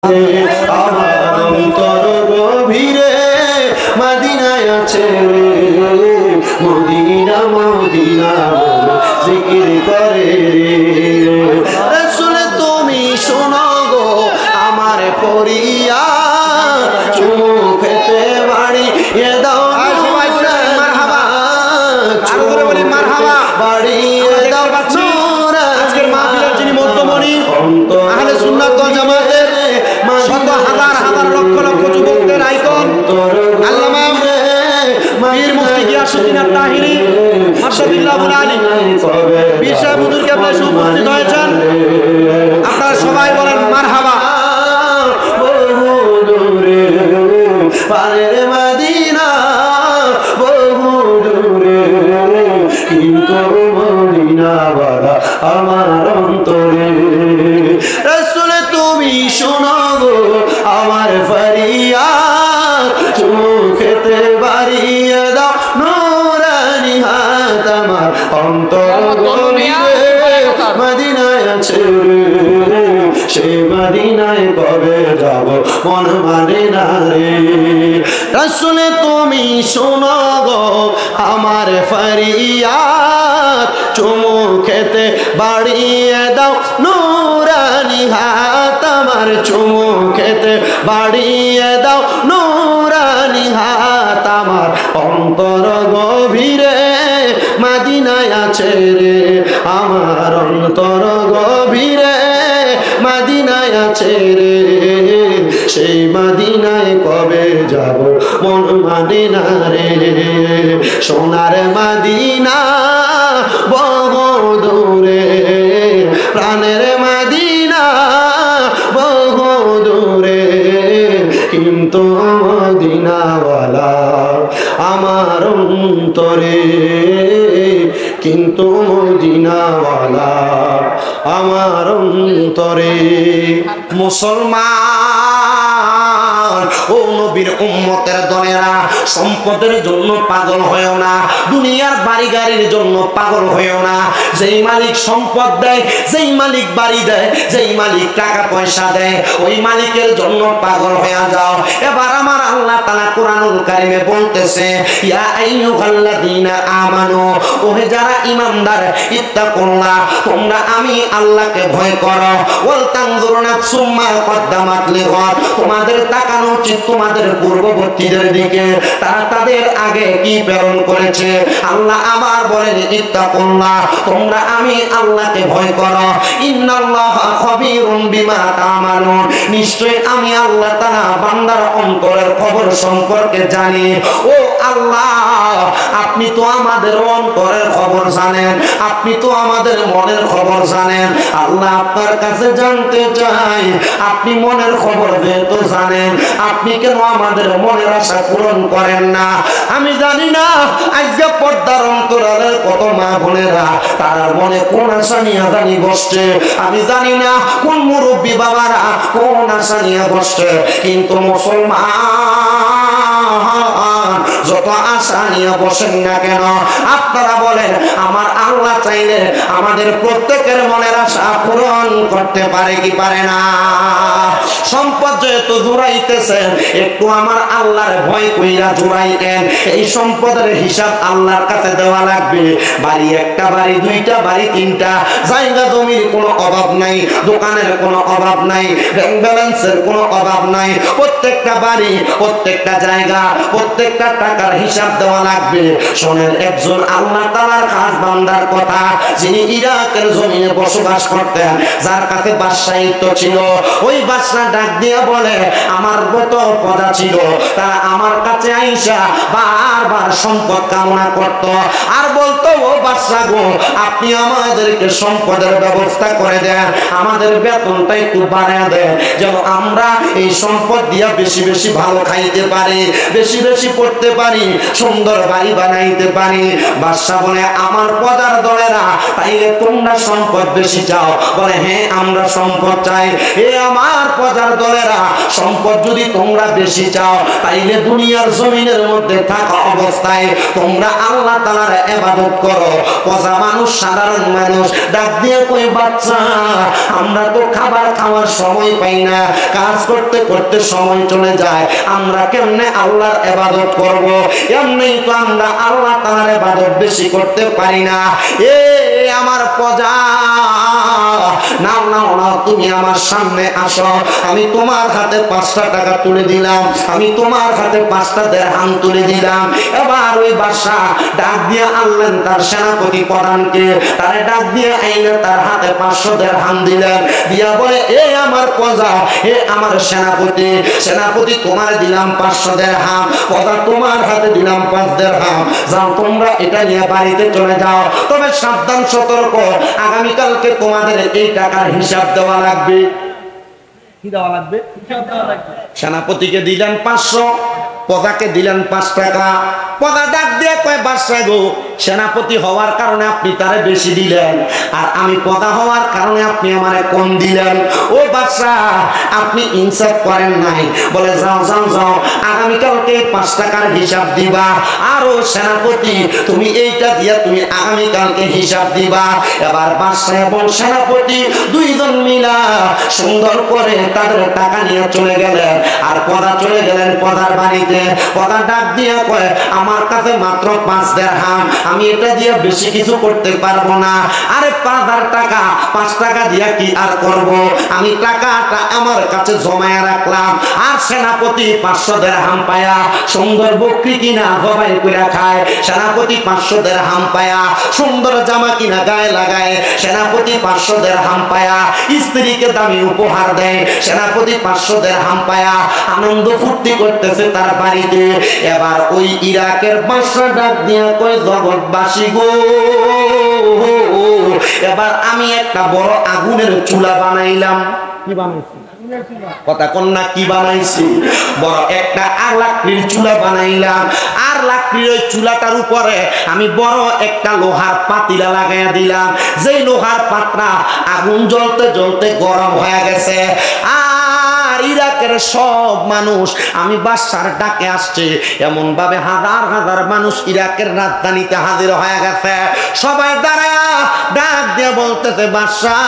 আমার অন্তর গভীরে মদিনায় আছে রে, মদিনা মদিনা বলে জিকির করে রে। রাসূল তুমি শোনো গো আমার ফরিয়াদ, চুমু খেতে বাড়ি এ দাও মারহাবা, আরো করে বলি মারহাবা, বাড়ি এ দাও নূরা। আজকের মাহফিলের যিনি মধ্যমণি আহলে সুন্নাত ওয়াল জামাতের শত হাজার হাজার লক্ষ লক্ষ যুবকদের আইকন আল্লামা পীর মুফতি গিয়াসউদ্দিন আত-তাহিরি মাশাআল্লাহুল আলী পীর সাহেব হুজুর কেবলা উপস্থিত হয়েছেন। আপনারা সবাই বলেন মারহাবা। বহু দূরে পারের মদিনা, বহু দূরে কিন্তু মদিনা বাড়া আমার অন্তরে। রাসূল তুমি শোনো গো আমার ফরিয়াদ, চুমু খেতে বাড়িয়ে দাও নূরানি হাত আমার অন্তর গভীরে মদিনায় আছে রে, সেই মদিনায় কবে যাব মন মানে না রে। রাসূল তুমি শোনো গো আমার ফরিয়াদ, চুমু খেতে বাড়িয়ে দাও নূরানি হাত আমার, চুমু খেতে বাড়িয়ে দাও নূরানি হাত আমার অন্তর গভীরে মদিনায় আছে রে, আমার অন্তর গভীরে মদিনায় আছে রে, সেই মদিনায় কবে যাব মন মানে না রে। সোনার মদিনা বহু দূরে, প্রাণের মদিনা বহু দূরে কিন্তু মদিনাওয়ালা আমার অন্তরে, কিন্তু মদিনাওয়ালা আমার অন্তরে। মুসলমান ও নবীর উম্মতের দলেরা, সম্পদের জন্য পাগল হয়েও না, দুনিয়ার বাড়ি গাড়ির জন্য পাগল হয়েও না। যেই মালিক সম্পদ দেয়, যেই মালিক বাড়ি দেয়, যেই মালিক টাকা পয়সা দেয়, ওই মালিকের জন্য পাগল হয়ে যাও। এবার আমার আল্লাহ তাআলা কোরআনুল কারীমে বলতেছে, ইয়া আইয়ুহাল্লাযীনা আমানু, ওহে যারা ঈমানদার, ইত্তাকুল্লাহ, তোমরা আমি আল্লাহকে ভয় করো। ওয়াল তানজুরু নাফসুম মা কদ্দামাত লিগাদ, তোমাদের তাকানো উচিত তোমাদের পূর্ববর্তীদের দিকে, তারা তাদের আগে কি প্রেরণ করেছে। আল্লাহ আবার বলেন ইত্তাকুল্লাহ, তোমরা আমি আল্লাহকে ভয় করো। ইন্নাল্লাহা খাবীরুম বিমা তা'মালুন, নিশ্চয়ই আমি আল্লাহ তাআলা বান্দার অন্তরের খবর সম্পর্কে জানি। ও আল্লাহ, আপনি তো আমাদের অন্তরের খবর জানেন, আপনি তো আমাদের মনের খবর জানেন। আল্লাহ আপনার কাছে জানতে চাই, আপনি মনের খবর যেহেতু জানেন, আপনি কেন আমাদের মনের আশা পূরণ করেন না? আমি জানি না আজকে পর্দার অন্তরালের কত মা বোনেরা তারা মনে কোন আশা নিয়ে জানি বসছে, আমি জানি না কোন মুরব্বী বাবারা কোন আশা নিয়ে বসছে, কিন্তু মুসলমান যত আশা নিয়ে বসেন না কেন, আপনারা বলেন আমার আল্লাহ চাইলে আমাদের প্রত্যেকের মনের আশা পূরণ করতে পারে কি পারে না? সম্পদ যেহেতু জুড়াইতেছেন, একটু আমার আল্লাহর ভয় কইরা জুড়াইতেন। এই সম্পদের হিসাব আল্লাহর কাছে দেওয়া লাগবে। বাড়ি একটা, বাড়ি দুইটা, বাড়ি তিনটা, জায়গা জমির কোনো অভাব নাই, দোকানের কোনো অভাব নাই, ব্যাংক ব্যালেন্সের কোনো অভাব নাই। প্রত্যেকটা বাড়ি, প্রত্যেকটা জায়গা, প্রত্যেকটা টাকার হিসাব দেওয়া লাগবে। শোনেন, একজন আল্লাহ তাআলার খাস বান্দার কথা, যিনি ইরাকের জমিনে বসবাস করতেন, যার কাছে বাদশাহিত্ব ছিল, ওই বাদশা ডাক দিয়া বলে, আমার কত প্রজা ছিল, তারা আমার কাছে আইসা বারবার সম্পদ কামনা করত, আর বলতো, ও বাদশা গো, আপনি আমাদেরকে সম্পদের ব্যবস্থা করে দেন, আমাদের বেতনটা একটু বাড়িয়ে দেন, যেন আমরা এই সম্পদ দিয়া বেশি বেশি ভালো খাইতে পারি, বেশি বেশি পড়তে পারি, সুন্দর বাড়ি বানাইতে পারি। বাদশা বলে, আমার প্রজার দলেরা, তাইলে তোমরা সম্পদ বেশি চাও? বলে, হ্যাঁ আমরা সম্পদ চাই। এ আমার প্রজার দলেরা, সম্পদ যদি তোমরা বেশি চাও তাইলে দুনিয়ার জমিনের মধ্যে থাকা অবস্থায় তোমরা আল্লাহ তাআলার ইবাদত করো। পচা মানুষ, সাধারণ মানুষ ডাক দিয়ে কই, বাচ্চা আমরা তো খাবার খাওয়ার সময় পাই না, কাজ করতে করতে সময় চলে যায়, আমরা কেমনে আল্লাহর ইবাদত করব? এমনি তো আমরা আল্লাহ তাআলার ইবাদত বেশি করতে পারি না। এ আমার প্রজা, নাও নাও নাও, তুমি আমার সামনে আসো, আমি তোমার হাতে 5টা টাকা তুলে দিলাম, আমি তোমার হাতে 5টা দিরহাম তুলে দিলাম। এবার ওই বাদশা ডাক দিয়ে আনলেন তার সেনাপতি প্রধানকে, তারে ডাক দিয়ে আইনে তার হাতে 500 দিরহাম দিলেন, দিয়া বলে, এ আমার প্রজা, এ আমার সেনাপতি, সেনাপতি তোমার দিলাম 500 দিরহাম, প্রজা তোমার হাতে দিলাম 5 দিরহাম, যাও তোমরা এটা নিয়ে বাড়িতে চলে যাও। তবে সাবধান, সতর্ক, আগামীকালকে তোমাদের এই টাকার হিসাব দেওয়া লাগবে। কি দেওয়া লাগবে? সেনাপতিকে দিলেন 500, প্রজাকে দিলেন 5 টাকা। প্রজা ডাক দিয়ে কয়, বাদশা গো, সেনাপতি হওয়ার কারণে আপনি তারে বেশি দিলেন, আর আমি প্রজা হওয়ার কারণে আপনি আমারে কম দিলেন। ও বাদশা, আপনি ইনসাফ করেন নাই। বলে, যাও যাও যাও, আগামীকালকে 5 টাকার হিসাব দিবা। আর ও সেনাপতি, তুমি এইটা দিয়া তুমি আগামীকালকে হিসাব দিবা। এবার বাদশা এবং সেনাপতি দুইজন মিলা সুন্দর করে তাদের টাকা নিয়ে চলে গেলেন, আর প্রজা চলে গেলেন প্রজার বাড়িতে। প্রজা ডাক দিয়ে কয়, আমার কাছে মাত্র 5 দিরহাম, আমি এটা দিয়ে বেশি কিছু করতে পারবো না। আরে 5000 টাকা, 5 টাকা দিয়া কি আর করব? আমি টাকাটা আমার কাছে জমায়া রাখলাম। আর সেনাপতি 500 দিরহাম পায়া সুন্দর বকরি কিনা জবাই করে খায়। সেনাপতি 500 দিরহাম পায়া সুন্দর জামা কিনা গায়ে লাগায়। সেনাপতি 500 দিরহাম পায়া স্ত্রীকে দামি উপহার দেয়। সেনাপতি 500 দিরহাম পায়া আনন্দ ফুর্তি করতেছে তার বাড়িতে। এবার ওই ইরাকের বাদশা ডাক দিয়ে কয়, জগৎবাসী গো, এবার আমি একটা বড় আগুনের চুলা বানাইলাম। কি বানাইছি? কথা কন্যা, কি বানাইছি? বড় একটা লাকড়ির চুলা বানাইলাম। আর লাকড়ির ওই চুলাটার উপরে আমি বড় একটা লোহার পাতিলা লাগাইয়া দিলাম। যেই লোহার পাত্রা আগুন জ্বলতে জ্বলতে গরম হয়ে গেছে। আর ইরাকের সব মানুষ আমি বাদশার ডাকে আসছে, এমন ভাবে হাজার হাজার মানুষ ইরাকের রাজধানীতে হাজির হয়ে গেছে। সবাই দাঁড়ায়া ডাক দিয়ে বলতেছে, বাদশা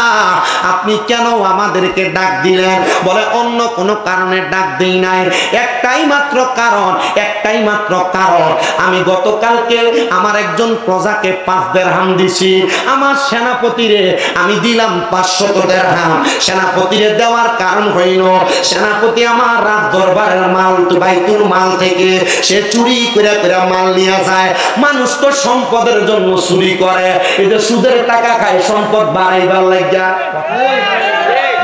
আপনি কেন আমাদেরকে ডাক দিলেন? বলে, অন্য কোনো কারণে ডাক দেই নাই, একটাই মাত্র কারণ, একটাই মাত্র কারণ, আমি গতকালকে আমার একজন প্রজাকে 5 দিরহাম দিছি, আমার সেনাপতিরে আমি দিলাম 500 দিরহাম। সেনাপতিরে দেওয়ার কারণ হইল, সেনাপতি আমার রাজ দরবারের মাল, বাইতুল মাল থেকে সে চুরি করে করে মাল নিয়ে যায়। মানুষ তো সম্পদের জন্য চুরি করে, এই যে সুদের টাকা খায় সম্পদ বাড়াইবার লাগিয়া,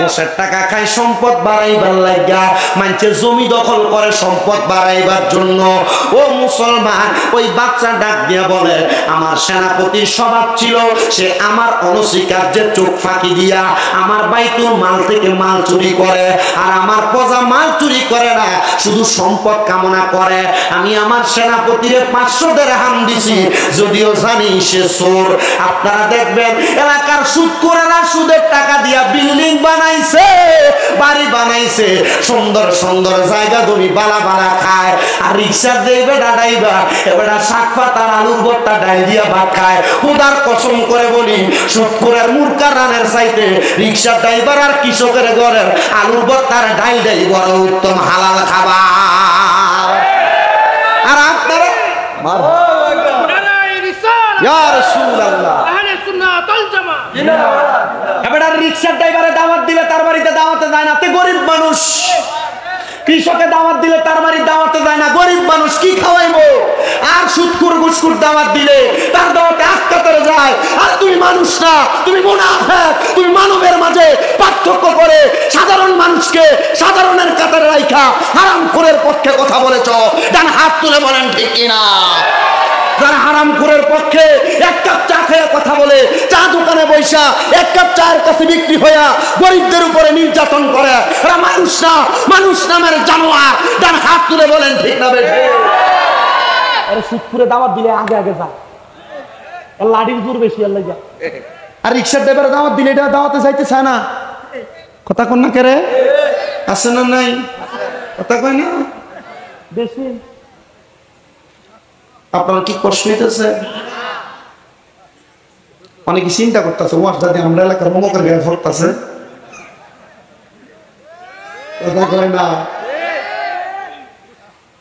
ঘুষের টাকা খায় সম্পদ বাড়াইবার লাগিয়া, মানুষের জমি দখল করে সম্পদ বাড়াইবার জন্য। ও মুসলমান, ওই বাচ্চা ডাক দিয়া বলে, আমার সেনাপতির স্বভাব ছিল সে আমার অনস্বীকার্যের চোখ ফাঁকি দিয়া আমার বাইতুল মাল থেকে মাল চুরি করে। আর আমার প্রজা মাল চুরি করে না, শুধু সম্পদ কামনা করে। আমি আমার সেনাপতিরে 500 দিরহাম দিছি, যদিও জানি সে চোর। আপনারা দেখবেন এলাকার সুদখোরেরা সুদের টাকা দিয়া বিল্ডিং বানাইছে, বাড়ি বানাইছে, সুন্দর সুন্দর জায়গা জমি বালা বালা খায়। আর রিক্সা দেবে ডাইবা, এবার শাক পাতার আলুর ভর্তা ডাল দিয়া ভাত খায়। খুদার কসম করে বলি, সুদখোরের মুরগা রানের চাইতে রিক্সা ড্রাইভার আর কৃষকের ঘরের আলুর ভর্তার ডাল ডাই বড় উত্তম হালাল খাবার। আর আপনারা ইয়া রাসূলুল্লাহ, এবার রিক্সার ড্রাইভারে দাওয়াত দিলে তার বাড়িতে দাওয়াতে যায় না, তে গরিব মানুষ। কৃষকে দাওয়াত দিলে তার বাড়ির দাওয়াতে যায় না, গরিব মানুষ কি খাওয়াইবো? আর সুদখোর ঘুষখোর দাওয়াত দিলে তার দাওয়াতে আক্কাতের যায়। আর তুমি মানুষ না, তুমি মুনাফিক, তুমি মানবের মাঝে পার্থক্য করে সাধারণ মানুষকে সাধারণের কাতারে রাখা হারামখোরের পক্ষে কথা বলেছ। ডান হাত তুলে বলেন ঠিক কিনা? যারা হারামখোরের পক্ষে এক কাপ চা খেয়ে কথা বলে, চা দোকানে বৈশা এক কাপ চায়ের কাছে বিক্রি হইয়া গরিবদের উপরে নির্যাতন করে, এরা মানুষ না, মানুষ নামের জানোয়ার। ডান হাত তুলে বলেন ঠিক না বেঠে? আরে সুদখোরে দাওয়াত দিলে আগে আগে যা, লাঠির জোর বেশি আল্লাহ যা। আর রিক্সার ড্রাইভারে দাওয়াত দিলে এটা দাওয়াতে যাইতে চায় না। কথা কোন না কেরে আছে না নাই? কথা কয় না বেশি। আপনার কি কষ্ট হইতেছে? অনেকে চিন্তা করতেছে ওয়াজ যদি আমরা এলাকার মমকের গায়ে ধরতেছে। কথা কয় না।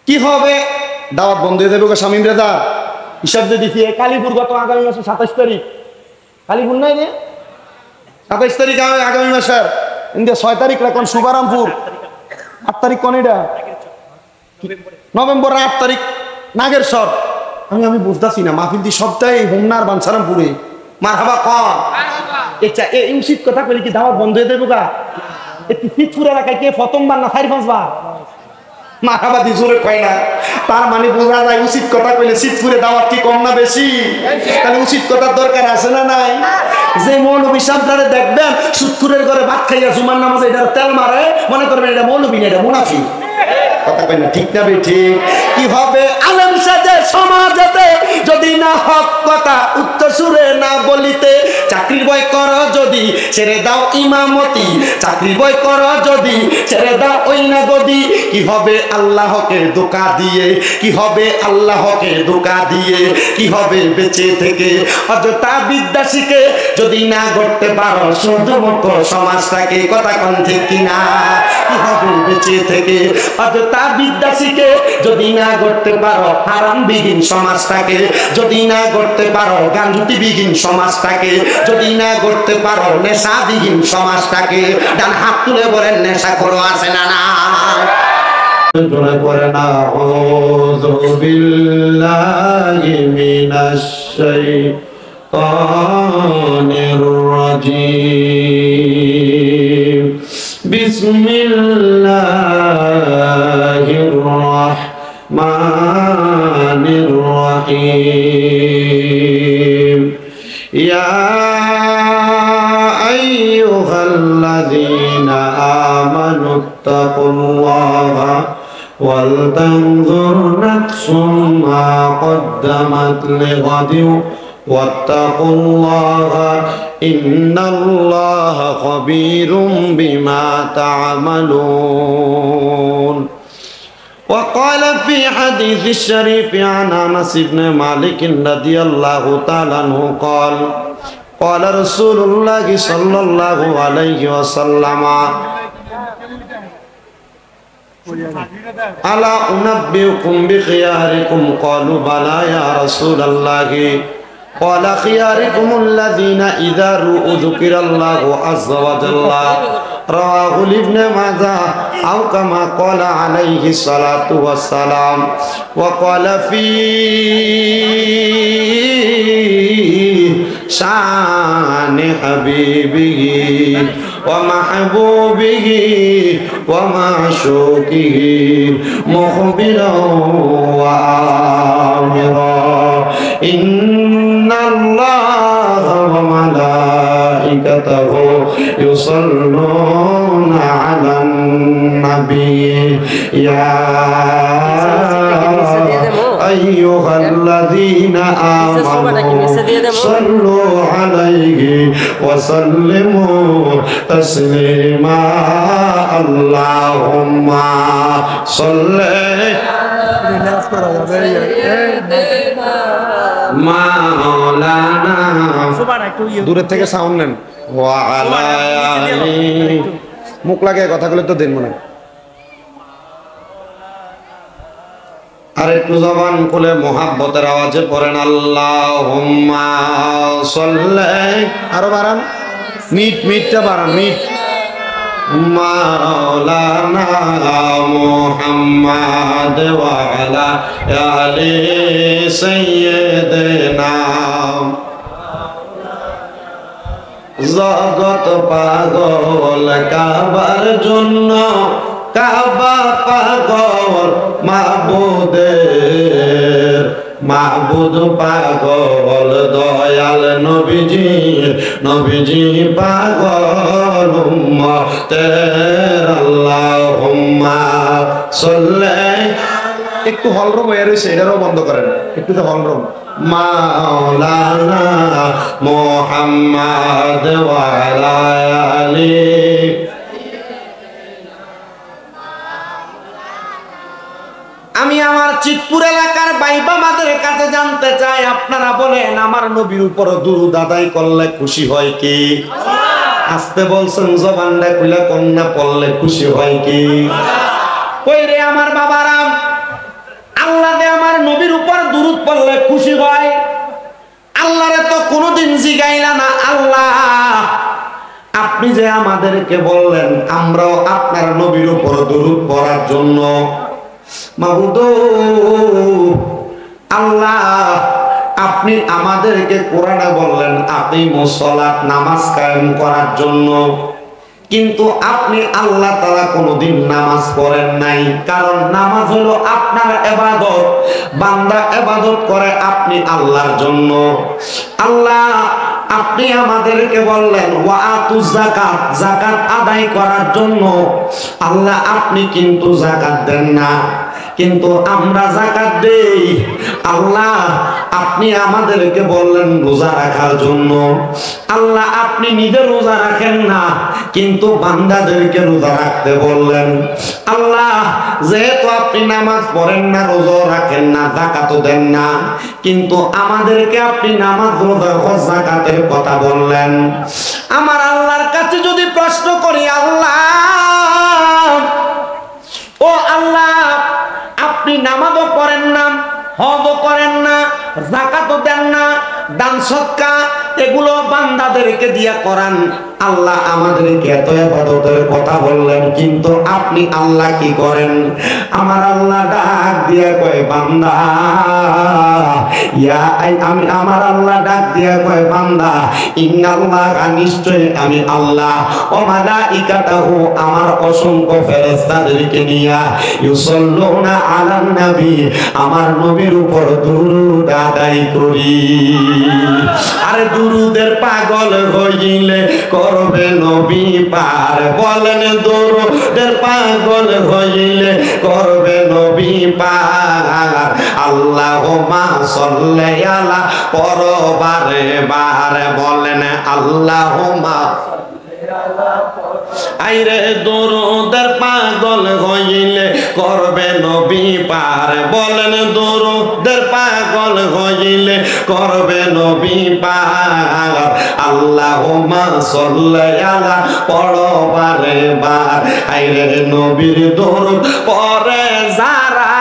কি হবে? দাওয়াত বন্ধ হয়ে যাবে শামীম রেজা হিসাব যে দিছি। কালীপুর গত আগামী মাসে 27 তারিখ, কালীপুর নাই রে 27 তারিখ আগামী মাসের ইন্ডিয়া 6 তারিখ এখন শুভারামপুর, 8 তারিখ কোন এটা নভেম্বর 8 তারিখ নাগেরসর। আমি বুঝতেছি না মাহফিল দি সপ্তাহে হোমনার বাঞ্ছারামপুরে মারহাবা কন এই উচিত কথা কইলে কি দাওয়াত বন্ধ হয়ে দেবো গা? একটু ফিটফুর এলাকায় কে প্রথমবার না 4-5 বার মারহাবা দি জোরে কয় না। তার মানে বোঝা যায় উচিত কথা কইলে সিটফুরে দাওয়াত কি কম না বেশি? তাহলে উচিত কথার দরকার আছে না নাই? যে মৌলবী সামনে দেখবেন সুৎখুরের ঘরে ভাত খাইয়া জুমার নামাজে এটা তেল মারে, মনে করবেন এটা মৌলবী না, এটা মুনাফি। কথা কই না ঠিক না বে ঠিক? কি হবে আলেম সাজে সমাজেতে যদি না হক কথা উচ্চ সুরে না বলিতে? চাকরির বই কর যদি ছেড়ে দাও ইমামতি, চাকরির বই কর যদি ছেড়ে দাও ওই না গদি। কি হবে আল্লাহকে ধোঁকা দিয়ে? কি হবে আল্লাহকে ধোঁকা দিয়ে? কি হবে বেঁচে থেকে অযথা বিদ্যা শিখে যদি না করতে পারো শুধুমুখ সমাজটাকে? কথা কোন ঠিক কিনা? কি হবে বেঁচে থেকে অযথা বিদ্যা শিখে যদি না করতে পারো হারামবিহীন সমাজটাকে? যদি না করতে পারো গাঞ্জুতিবিহীন সমাজটাকে? যদি না করতে পারো নেশাবিহীন সমাজটাকে? ডান হাত তুলে বলেন নেশা করো আছে না না? আউযু বিল্লাহি মিনাশ শাইতানির রাজীম। বিসমিল্লাহির রাহমানির রাহিম। ইয়া আইয়ুহাল্লাযীনা আমানুত্তাকুল্লাহা ওয়ালতানজুর নাফসুম মা কদ্দামাত লিগাদিন ওয়াত্তাকুল্লাহা ইন্নাল্লাহা খাবীরুম বিমা তা'মালুন। وقال في حديث الشريف عن أنس بن مالك رضي الله تعالى عنه قال قال رسول الله صلى الله عليه وسلم ألا أنبئكم بخياركم قالوا بلى يا رسول الله قال خياركم الذين إذا رؤوا ذكر الله عز وجل رواه ابن ماجه أو كما قال عليه الصلاة والسلام. وقال في شان حبيبه ومحبوبه ومعشوقه مخبرا وآمرا إن الله وملائكته يصلون على النبي يا أيها الذين آمنوا صلوا عليه وسلموا تسليما اللهم صل মাওলানা। দূরের থেকে সাউন্ড নেন। মুখ লাগে কথাগুলো তো দেন মনে। আর একটু জবান খুলে মোহাব্বতের আওয়াজে পড়েন আল্লাহুম্মা সাল্লি। আরো বাড়ান, মিটটা বাড়ান, মিট। মাওলানা মুহাম্মদ ওয়া আলা আলি সাইয়্যিদিনা। জগৎ পাগল কাবার জন্য, কাবা পাগল মাবুদের, মাবুদ পাগল দয়াল নবীজি, নবীজি পাগল উম্মতের। আল্লাহুম্মা সাল্লি। একটু হলরুম হয়ে রয়েছে, এটারও বন্ধ করেন একটু, তো হলরুম। মাওলানা মুহাম্মদ ওয়া আলা আলি আমি আমার চিতপুর এলাকার ভাই বাবাদের কাছে জানতে চাই, আপনারা বলেন আমার নবীর উপর দুরূদ আদায় করলে খুশি হয় কি? আসতে বলছেন, জবানটা খুলে কন্যা পড়লে খুশি হয় কি? কই রে আমার বাবারা, আল্লাহ দে আমার নবীর উপর দুরূদ পড়লে খুশি হয়? আল্লাহরে তো কোনোদিন জিগাইলা না, আল্লাহ আপনি যে আমাদেরকে বললেন আমরাও আপনার নবীর উপর দুরূদ পড়ার জন্য, মাবুদ আল্লাহ আপনি আমাদেরকে কোরআনে বললেন আকিমুস সালাত, নামাজ কায়েম করার জন্য, কিন্তু আপনি আল্লাহ তাআলা কোনোদিন নামাজ পড়েন নাই। কারণ নামাজ হলো আপনার ইবাদত, বান্দা ইবাদত করে আপনি আল্লাহর জন্য। আল্লাহ আপনি আমাদেরকে বললেন ওয়া আতুজ যাকাত, যাকাত আদায় করার জন্য, আল্লাহ আপনি কিন্তু যাকাত দেন না, কিন্তু আমরা যাকাত দেই। আল্লাহ আপনি আমাদেরকে বললেন রোজা রাখার জন্য, আল্লাহ আপনি নিজে রোজা রাখেন না, কিন্তু বান্দাদেরকে রোজা রাখতে বললেন। আল্লাহ যেহেতু আপনি নামাজ পড়েন না, রোজা রাখেন না, যাকাতও দেন না, কিন্তু আমাদেরকে আপনি নামাজ, রোজা, হজ, যাকাতের কথা বললেন। আমার আল্লাহর কাছে যদি প্রশ্ন করি, আল্লাহ ও আল্লাহ আপনি নামাজও পড়েন না, হজও করেন না, যাকাতও দেন না, দান সদকা এগুলো বান্দাদেরকে দিয়া করান, আল্লাহ আমাদেরকে এত ইবাদতের কথা বললেন, কিন্তু আপনি আল্লাহ কি করেন? আমার আল্লাহ ডাক দিয়া কয় বান্দা আমার আল্লাহ ডাক দিয়া কয় বান্দা ইন্নাল্লাহা, নিশ্চয় আমি আল্লাহ, ও মালাইকাতাহু আমার অসংখ্য ফেরেশতাদেরকে নিয়া ইউসাল্লুনা আলান নবী আমার নবীর উপর দুরূদ আদায় করি। আর দুরূদের পাগল হইলে করবে নবী পার, বলেন দুরূদের পাগল হইলে করবে নবী পার। আল্লাহুম্মা সাল্লি আলা পরবারে বার, বলেন আল্লাহুম্মা আইরে দুরূদের পাগল হইলে করবে নবী পার, বলেন দুরূদের পাগল হইলে করবে নবী পার। আল্লাহুম্মা সাল্লি আলা পরবারে বার, আইরে নবীর দুরূদ পড়ে যারা,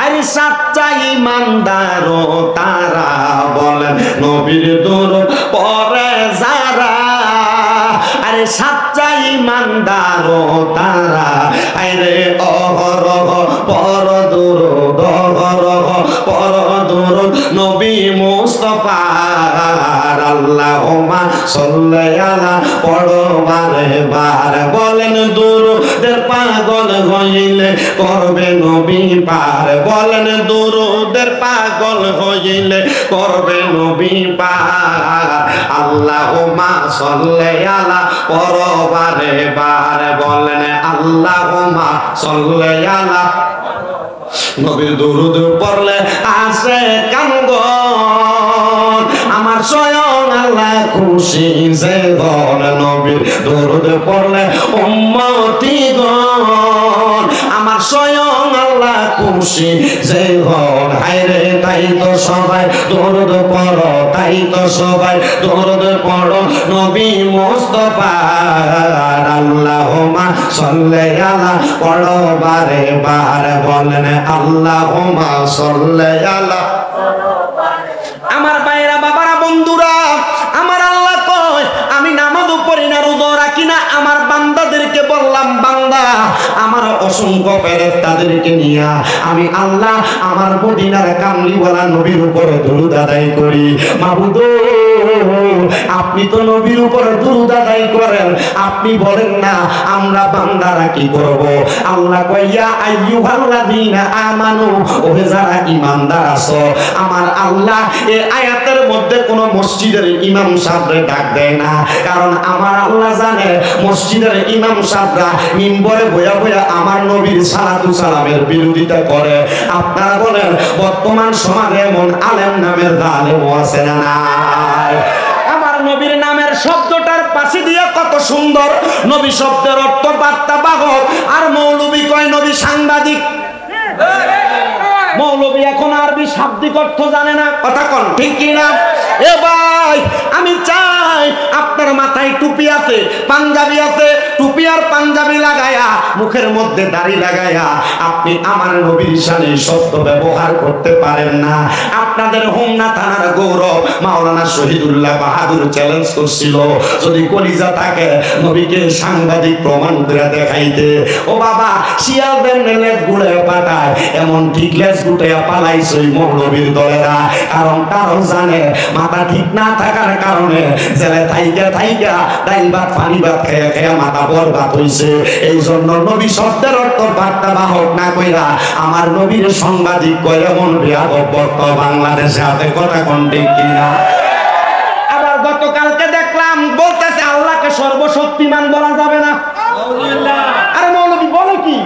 আরে সাচ্চা ঈমানদার তারা, বলেন নবীর দুরূদ পড়ে যারা, আরে সাচ্চা ঈমানদার তারা, আরে অহরহ পর দুরূদ, অহরহ পর দুরূদ নবী মুস্তাফার। আল্লাহুম্মা সাল্লি আলা পরবারে বার, বলেন দুরূদের পাগল হইলে করবে নবী পার, বলেন দুরূদের পাগল হইলে করবে নবী পার। আল্লাহুম্মা সাল্লি আলা পরবারে বার, বলেন আল্লাহুম্মা সাল্লি আলা, নবীর দুরূদ পড়লে আসে কাঙ্গন, আমার স্বয়ং আল্লাহ খুশি যে গণ, নবীর দুরূদ পড়লে উম্মতিগণ আমার স্বয়ং আল্লাহ খুশি যে গণ। হায়রে তাই তো সবাই দুরূদ পড়ো, তাই তো সবাই দুরূদ পড়ো নবী মুস্তাফার। আল্লাহুম্মা সাল্লি আলা পড়ো বারে বার, বলেন আল্লাহুম্মা সাল্লি আলা। আমার ভাইরা, বাবারা, বন্ধুরা, আমার আল্লাহ কয় আমি নামাজও পড়ি না, রোজা রাখি না, আমার বান্দাদেরকে বললাম বান্দা আমার অসংখ্য ফেরেশতাদেরকে নিয়া আমি আল্লাহ আমার মদিনার কামলিওয়ালা নবীর উপর দুরূদ আদায় করি। মাবুদ আপনি তো নবীর উপর দুরূদ আদায় করেন, আপনি বলেন না আমরা বান্দারা কি করব? আল্লাহ কয় ইয়া আইয়ুহাল্লাযীনা আমানু, ও যারা ঈমানদার আছো, আমার আল্লাহ এই আয়াতের মধ্যে কোন মসজিদের ইমাম সাহেবরে ডাক দেয় না, কারণ আমার আল্লাহ জানে মসজিদের ইমাম সাহেবরা মিম্বরে বইয়া বইয়া আমার নবীর সালাতু সালামের বিরোধিতা করে। আপনারা বলেন বর্তমান সমাজে এমন আলেম নামের জালেম আছে না নাই? আমার নবীর নামের শব্দটার পাশে দিয়ে কত সুন্দর, নবী শব্দের অর্থ বার্তা বাহক, আর মৌলবী কয় নবী সাংবাদিক। শাব্দিক অর্থ জানে না, কথা কোন ঠিক কি না? এ ভাই আমি চাই আপনার মাথায় টুপি আছে, পাঞ্জাবি আছে, টুপি আর পাঞ্জাবি লাগায়া, মুখের মধ্যে দাড়ি লাগায়া আপনি আমার নবীর শানে শব্দ ব্যবহার করতে পারেন না। আপনাদের হোমনা থানার গৌরব মাওলানা শহীদুল্লাহ বাহাদুর চ্যালেঞ্জ করছিল, যদি কলিজা থাকে নবীকে সাংবাদিক প্রমাণ করে দেখাইতে। ও বাবা, শিয়ালদের লেজ গুড়ে পাঠায়, এমন ঠিক লেজ গুটে পালাইছে মৌলবীর দলেরা। কারণ তারাও জানে মাথা ঠিক না থাকার কারণে জেলে থাইকা থাইকা ডাইল ভাত পানি ভাত খেয়ে খেয়ে মাথা বরবাদ হইছে। এই জন্য নবী শব্দের অর্থ বার্তা বাহক না কইরা আমার নবীর সাংবাদিক কয়, এমন বেয়াদব বক্তা বাংলাদেশে আছে, কথা কোন ঠিক কিনা? আবার গতকালকে দেখলাম বলতেছে আল্লাহকে সর্বশক্তিমান বলা যাবে না। আরে মৌলবী বলে কি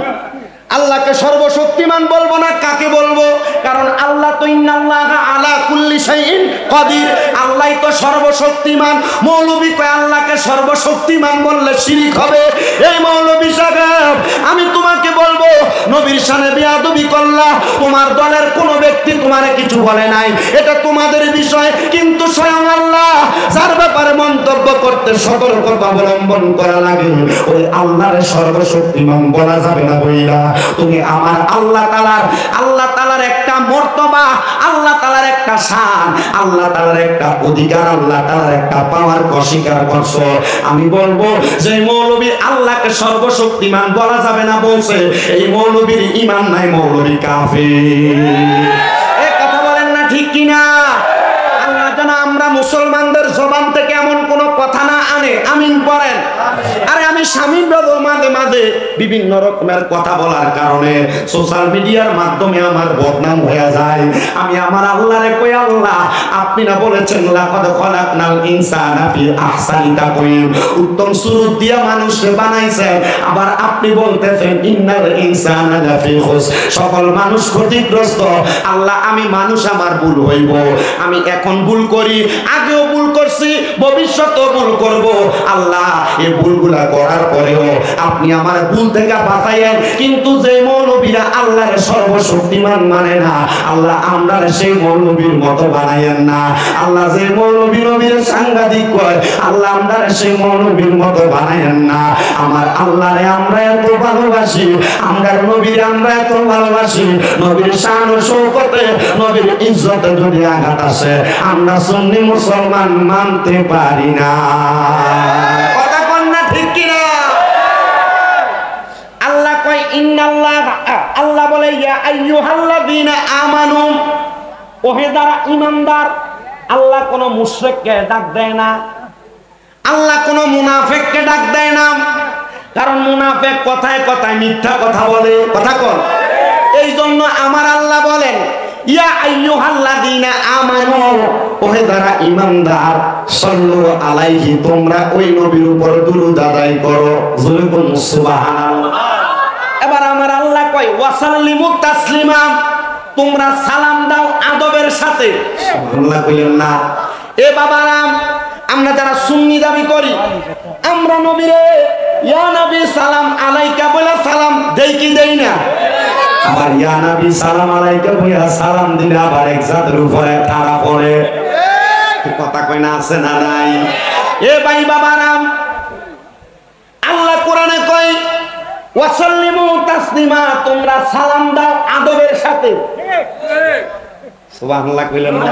আল্লাহকে সর্বশক্তিমান বলবো না? কাকে বলবো? কারণ আল্লাহ তো ইন্নাল্লাহা আলা কুল্লি শাইইন কাদির, আল্লাহই তো সর্বশক্তিমান। মৌলবী কয় আল্লাহকে সর্বশক্তিমান বললে শিরক হবে। এই মৌলবী সাহেব, আমি তোমাকে বলবো নবীর শানে বেয়াদবি করলা, তোমার দলের কোন ব্যক্তি তোমারে কিছু বলে নাই, এটা তোমাদের বিষয়, কিন্তু স্বয়ং আল্লাহ যার ব্যাপারে মন্তব্য করতে সতর্কতা অবলম্বন করা লাগে, ওই আল্লাহর সর্বশক্তিমান বলা যাবে না। বইলা তুমি আমার আল্লাহ তাআলার একটা মর্তবা, আল্লাহ তাআলার একটা শান, আল্লাহ তাআলার একটা অধিকার, আল্লাহ তাআলার একটা পাওয়ার অস্বীকার করছো। আমি বলবো যে মৌলবী আল্লাহকে সর্বশক্তিমান বলা যাবে না বলছে, এই মৌলবীর ঈমান নাই, মৌলবী কাফের। এই কথা বলেন না ঠিক কিনা? আল্লাহ যেন আমরা মুসলমানদের জবান থেকে এমন কোন কথা না আনে, আমিন পড়েন। আরে আমি স্বামীর মাঝে মাঝে বিভিন্ন রকমের কথা বলার কারণে সোশ্যাল মিডিয়ার মাধ্যমে আমার বদনাম হয়ে যায়। আমি আমার আল্লাহরে কই, আল্লাহ আপনি না বলেছেন লাকাদ খলাকনাল ইনসানা ফি আহসানি তাকওয়িম, উত্তম সুরত দিয়া মানুষকে বানাইছেন, আবার আপনি বলতেছেন ইন্নাল ইনসানা লাফি খুস, সকল মানুষ ক্ষতিগ্রস্ত। আল্লাহ আমি মানুষ, আমার ভুল হইব, আমি এখন ভুল করি, আগেও ভুল করছি, ভবিষ্যতেও ভুল করব। আল্লাহ এই ভুলগুলা করার পরেও আপনি আমার ভুল থেকে বাঁচাইয়েন। কিন্তু যে মৌলবীরা আল্লাহর সর্বশক্তিমান মানে না, আল্লাহ আমরা সেই মৌলবীর মতো বানাইয়েন না। আল্লাহ যে মৌলবী নবীর সাংবাদিক কয়, আল্লাহ আমরা সেই মৌলবীর মতো বানাইয়েন না। আমার আল্লাহরে আমরা এত ভালোবাসি, আমরা নবীর আমরা এত ভালোবাসি, নবীর শান ও শৌকতে, নবীর ইজ্জতে যদি আঘাত আসে আমরা সুন্নি মুসলমান মানতে পারি না। কথা কোন না ঠিক কিনা? আল্লাহ কয় ইন্নাল্লাহ, আল্লাহ বলে ইয়া আইয়ুহাল্লাযীনা আমানু, ওহে যারা ঈমানদার। আল্লাহ কোন মুশরিককে ডাক দেয় না, আল্লাহ কোন মুনাফিককে ডাক দেয় না, কারণ মুনাফিক কথায় কথায় মিথ্যা কথা বলে, কথা কোন? এই জন্য আমার আল্লাহ বলেন ইয়া আইয়ুহাল্লাযীনা আমানু, ওহে যারা ঈমানদার, সাল্লু আলাইহি, তোমরা ওই নবীর উপর দুরূদ আদায় করো, জোরে বলুন সুবহানাল্লাহ। এবার আমার আল্লাহ কয় ওয়াসাল্লিমু তাসলিমা, তোমরা সালাম দাও আদবের সাথে। সুবহানাল্লাহ কইলেন না? এ বাবারাম, আমরা যারা সুন্নি দাবি করি, আমরা নবীরে ইয়া নবী সালাম আলাইকা বলে সালাম দেই কি দেই না? আবার ইয়া নবী সালাম আলাইকা বলে সালাম দিলে আবার এক জাতের উপরে তারা পড়ে, কথা কই না? আছে না নাই? এ ভাই বাবারাম, আল্লাহ কোরআনে কয় ওয়াসাল্লিমু তাসলিমা, তোমরা সালাম দাও আদবের সাথে। সুবহানাল্লাহ কইলেন না?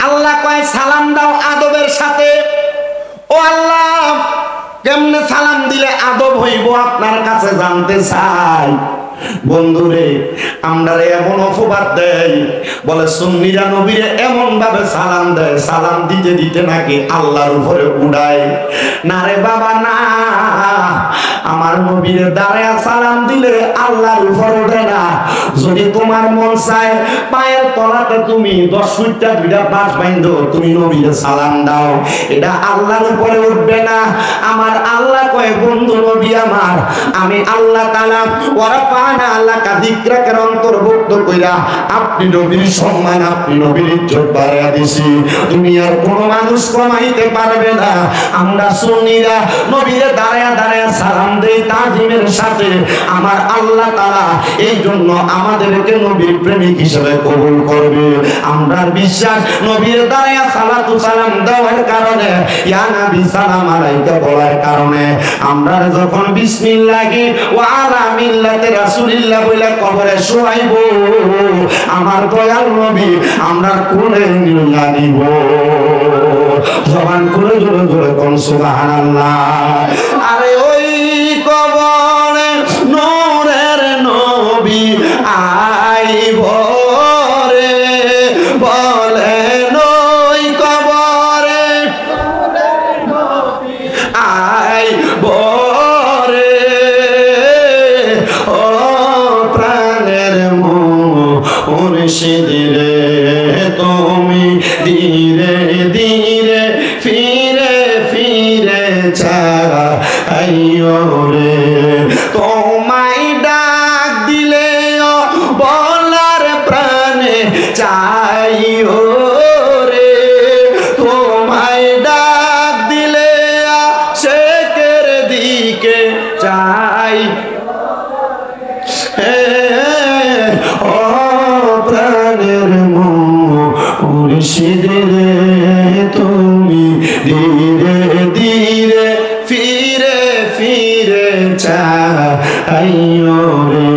আল্লাহ কয় সালাম দাও আদবের সাথে। ও আল্লাহ, কেমনে সালাম দিলে আদব হইব আপনার কাছে জানতে চাই। বন্ধুরে, আমরা এমন অপবাদ দেয়, বলে সুন্নিরা নবীরে এমন ভাবে সালাম দেয়, সালাম দিতে দিতে নাকি আল্লাহর উপরে উড়ায়। না রে বাবা না, আমার নবীরে দাঁড়ায় সালাম দিলে আল্লাহর উপর উঠে না। যদি তোমার মন চায় পায়ের তলাতে তুমি 10 ফুটটা 2টা বাঁশ বাইন্ধো, তুমি নবীরে সালাম দাও, এটা আল্লাহর উপরে উঠবে না। আমার আল্লাহ কয় বন্ধু নবী আমার, আমি আল্লাহ তাআলা ওয়ারাফানা আল্লাহকা যিকরাকে অন্তর্ভুক্ত কইরা আপনি নবীর সম্মান, আপনি নবীর ইজ্জত বাড়ায়া দিছি, তুমি আর কোনো মানুষ কমাইতে পারবে না। আমরা সুন্নিরা নবীরে দাঁড়ায়া দাঁড়ায়া সালাম দেই তাজিমের সাথে আমার আল্লাহ তাআলা এই জন্য আমাদেরকে নবীর প্রেমিক হিসেবে কবুল করবে। আমরা বিশ্বাস নবীর দ্বারা সালাতু সালাম দেওয়ার কারণে ইয়া নবী সালাম আলাইকা বলার কারণে আমরা যখন বিসমিল্লাহি ওয়া আলা মিল্লাতি রাসূলিল্লাহ বলে কবরে শোয়াইব আমার দয়াল নবী আমরা কোলে নিয়ে নিব। জবান করে জোরে জোরে কোন সুবহানাল্লাহ। আরে ওই কবরে নূরের নবী আইব রে বলেন ওই কবরে আইব রে ও প্রাণের মুর্শিদ রে তুমি ধীরে ধীরে ফিরে ফিরে চাইও রে তোমায় ডাক দিলে বলার প্রাণে চাইও রে তোমায় ডাক দিলে শেখের দিকে চাই ও প্রাণের মুর্শিদ রে তুমি ধীরে ধীরে ফিরে ফিরে চাইও রে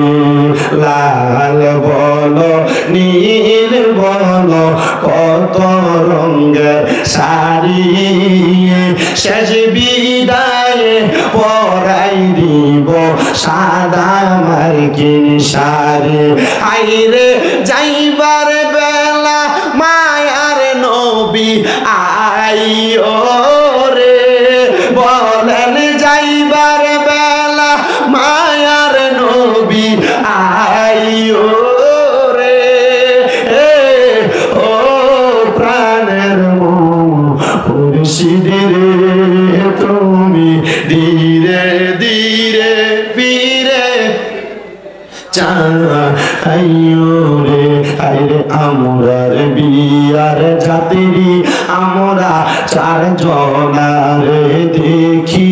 লাল বলো নীল বলো কত রঙের শাড়ি শেষ বিদায়ে পরাই দিব সাদা মার্কিন শাড়ি আইরে যাইবার বেলা মায়ার নবী আইও রে বলেন যাইবার বেলা মায়ার নবী আইও রে ও প্রাণের মুর্শিদ রে তুমি ধীরে ধীরে ফিরে চাইও রে আইরে আমরার বিয়ার জাতিরি আমরা চার জনারে দেখি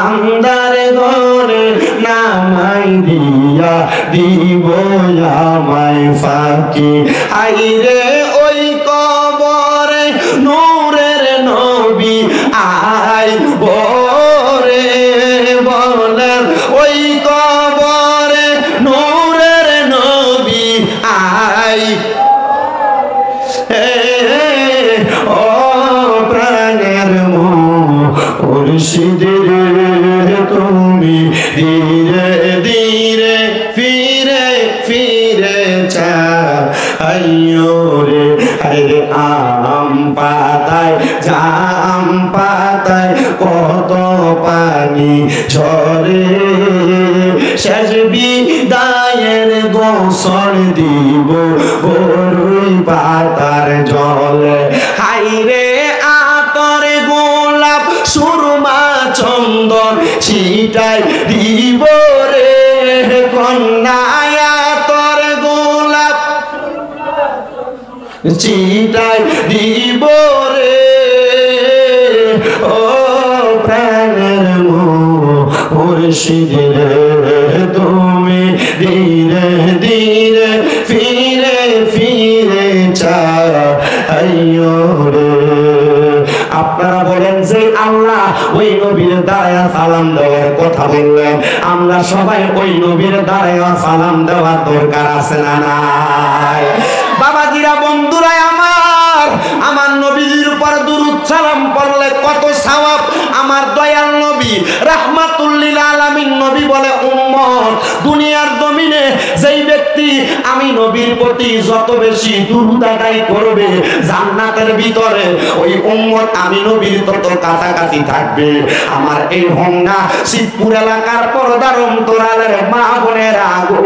আন্দার ঘরে নামাই দিয়া দিব আমায় ফাঁকি আইরে ওই কবরে নূরের নবী আইব রে বলেন ওই কবরে নূরের নবী আই ও প্রাণের মুর্শিদ রে তুমি ধীরে ধীরে ফিরে ফিরে চাইও রে আইরে আম পাতায় জাম পাতায় কত পানি ঝরে শেষ বিদায়ের গোসল দিব বরুই পাতার জলে হাইরে আতর গোলাপ সুরমা চন্দন ছিটাই দিব রে কন্যায় আতর গোলাপ ছিটাই দিব রে ও প্রাণের মুর্শিদ রে তুমি ধীরে ধীরে ফিরে ফিরে চাইও রে। আপনারা বলেন যে আল্লাহ ওই নবীর দ্বারা সালাম দেওয়ার কথা বললেন, আমরা সবাই ওই নবীর দ্বারা সালাম দেওয়ার দরকার আছে না নাই? বাবাজিরা, বন্ধুরা আমার, আমার নবীর উপর দুরূদ সালাম পড়লে কত সওয়াব। আমার দয়াল নবী রাহমাতুল লিল আলামিন নবী বলে, উম্মত দুনিয়ার জমিনে যেই ব্যক্তি আমি নবীর প্রতি যত বেশি দুরূদ আদায় করবে জান্নাতের ভিতরে ওই উম্মত আমি নবীর তত কাছাকাছি থাকবে। আমার এই হোমনা শিবপুর এলাকার পর্দার অন্তরালের মা বোনেরা গো,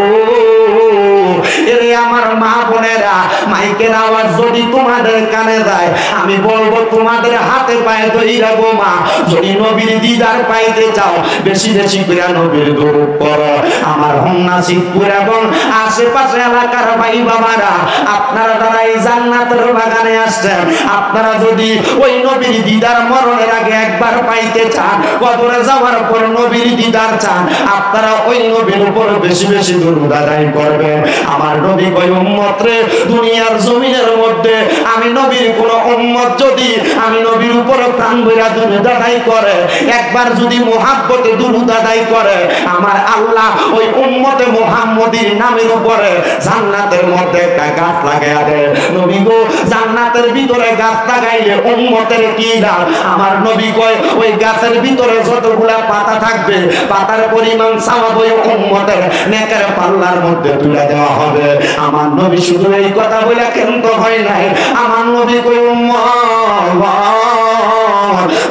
এরে আমার মা বোনেরা, মাইকের আওয়াজ যদি তোমাদের কানে যায়, আমি বলবো তোমাদের হাতে পায়ে ধইরা গো মা, যদি নবীর দিদার পাইতে চাও বেশি বেশি করে নবীর দরুদ পড়ো। আমার হোমনা শিবপুর এবং আশেপাশে এলাকার ভাই বাবারা, আপনারা যারা এই জান্নাতের বাগানে আসছেন, আপনারা যদি ওই নবীর দিদার মরণের আগে একবার পাইতে চান, কবরে যাওয়ার পর নবীর দিদার চান, আপনারা ওই নবীর উপর বেশি বেশি দরুদ আদায় করবেন। আমার নবী কই উম্মত রে, দুনিয়ার জমিনের মধ্যে আমি নবীর কোন উম্মত যদি আমি নবীর উপর প্রাণ ভরা দরুদ আদায় করে, একবার যদি মুহাব্বতে দরুদ আদায় করে, আমার আল্লাহ ওই উম্মতে মুহাম্মদীর নামের উপরে জান্নাতের মধ্যে একটা গাছ লাগায়া দেয়। নবী গো, জান্নাতের ভিতরে গাছ লাগাইলে উম্মতের কি দাম? আমার নবী কয় ওই গাছের ভিতরে যতগুলা পাতা থাকবে, পাতার পরিমাণ সওয়াব ওই উম্মতের নেকের পাল্লার মধ্যে তুলে দেওয়া হবে। আমার নবী শুধু এই কথা বলে ক্ষান্ত হয় নাই, আমার নবী কই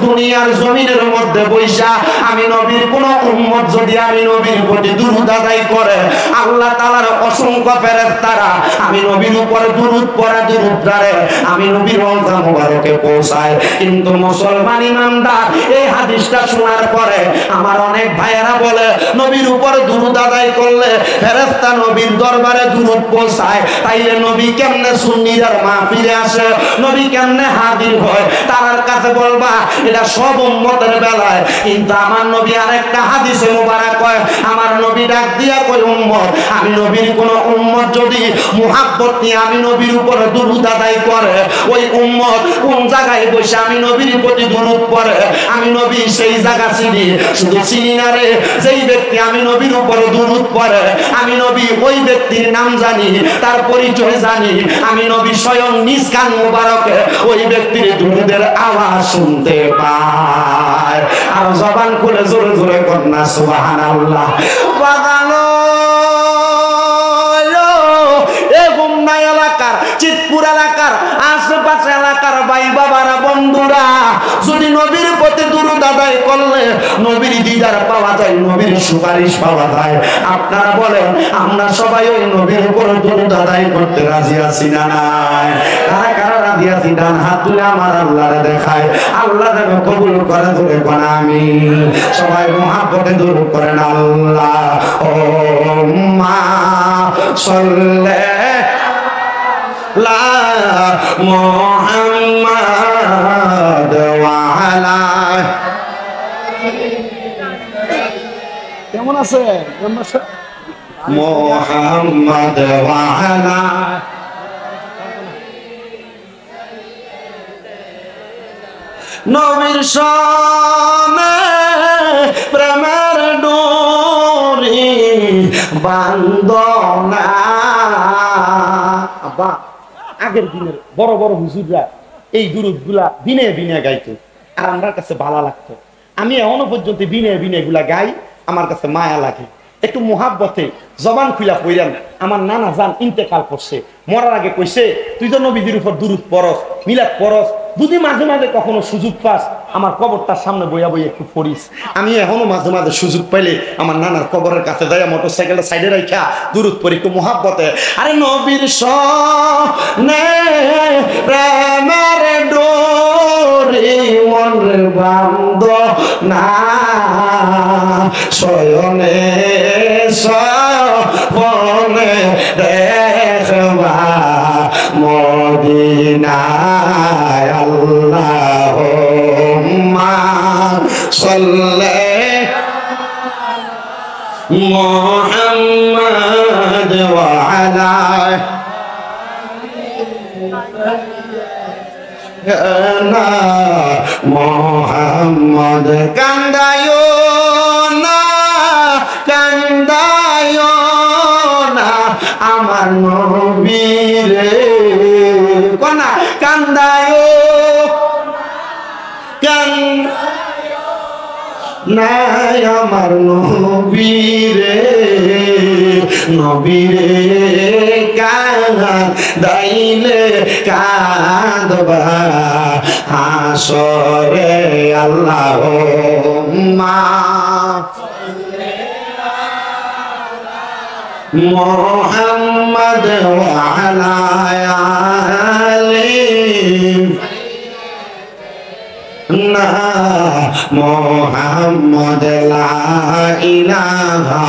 দুনিয়ার জমিনের মধ্যে বৈশা আমি নবীর কোন উম্মত যদি আমি নবীর প্রতি দুরূদ আদায় করে, আল্লাহ তাআলার অসংখ্য ফেরেশতারা আমি নবীর উপর দুরূদ পড়া দুরূদদারে আমি নবীর রওজা মুবারকে পৌঁছায়। কিন্তু মুসলমান ইমানদার এই হাদিসটা শোনার পরে আমার অনেক ভাইয়েরা বলে নবীর উপর দুরূদ আদায় করলে ফেরেশতা নবীর দরবারে দুরূদ পৌঁছায়, তাইলে নবী কেমনে সুন্নিদের মাহফিলে আসে, নবী কেমনে হাজির হয়? তার কাছে বলবা এটা সব উম্মতের বেলায়। কিন্তু আমার নবী আরেকটা হাদিসে মুবারক কয়, আমার নবী ডাক দিয়া কয় উম্মত, আমি নবীর কোন উম্মত যদি মুহাব্বত নিয়ে আমি নবীর উপর দুরূদ আদায় করে, ওই উম্মত কোন জায়গায় বসে আমি নবীর প্রতি দুরূদ পড়ে, আমি নবী সেই জায়গা চিনি। শুধু চিনি না রে, যেই ব্যক্তি আমি নবীর উপর দুরূদ পড়ে, আমি নবী ওই ব্যক্তির নাম জানি, তার পরিচয় জানি, আমি নবী স্বয়ং নিজ কান মুবারকে ওই ব্যক্তির দুরূদের আওয়াজ শুনতে পায়। আর জবান খুলে জোরে জোরে কন্যা সুবহানাল্লাহ। বাগানো এলাকার, চিতপুর এলাকার, আশেপাশে এলাকার ভাই বাবারা, বন্ধুরা, যদি নবীর প্রতি দুরূদ আদায় করলে নবীর দিদার পাওয়া যায়, নবীর সুপারিশ পাওয়া যায়। আপনারা বলেন আমরা সবাই ওই নবীর উপর দুরূদ আদায় করতে রাজি আছি না নাই? কারা কারা রাজি আছি? ডান হাত তুলে আমার আল্লাহরে দেখায়, আল্লাহ যেন কবুল করে। ধরে কোন আমি সবাই মুহাব্বতে দুরূদ করেন আল্লাহ ও মা সাল্লে লা মুহাম্মাদ ওয়া আলা। কেমন আছে মুহাম্মাদ ওয়া আলা নবীর সনে প্রেমের ডোরি বান্দনা। আব্বা, আগের দিনের বড় বড় হুজুররা এই দুরূদগুলা দিনে দিনে গাইতো, আর আমার কাছে ভালো লাগতো। আমি এখনো পর্যন্ত দিনে দিনে গুলা গাই, আমার কাছে মায়া লাগে। একটু মুহাব্বতে জবান খুলা পড়েন। আমার নানা জান ইন্তেকাল করছে, মরার আগে কইছে তুই তো নবীদের উপর দুরূদ পড়স, মিলাদ পড়স, যদি মাঝে মাঝে কখনো সুযোগ পাস আমার কবরটার সামনে বইয়া বইয়া একটু পড়িস। আমি এখনো মাঝে মাঝে সুযোগ পাইলে আমার নানার কবরের কাছে যাই, মোটর সাইকেলটা সাইডে রাখা দুরূদ পড়ি একটু মুহাব্বতে। আরে নবীর সনে প্রেমের ডোরি মন বান্দনা শয়নে সপনে দেখবা মদিনায় আল্লাহুম্মা সাল্লি মুহাম্মাদ ওয়া আলা মুহাম্মদ। কান্দায়ো না, কান্দায়ো না আমার নবীরে, কোনা কান্দায়ো কান্দায়ো না আমার নবীরে, নবীরে কাঁদাইলে কাঁদবা হাসরে আল্লাহুম্মা মোহাম্মদ ওয়া আলা আলিহি না মোহাম্মদ লা ইলাহা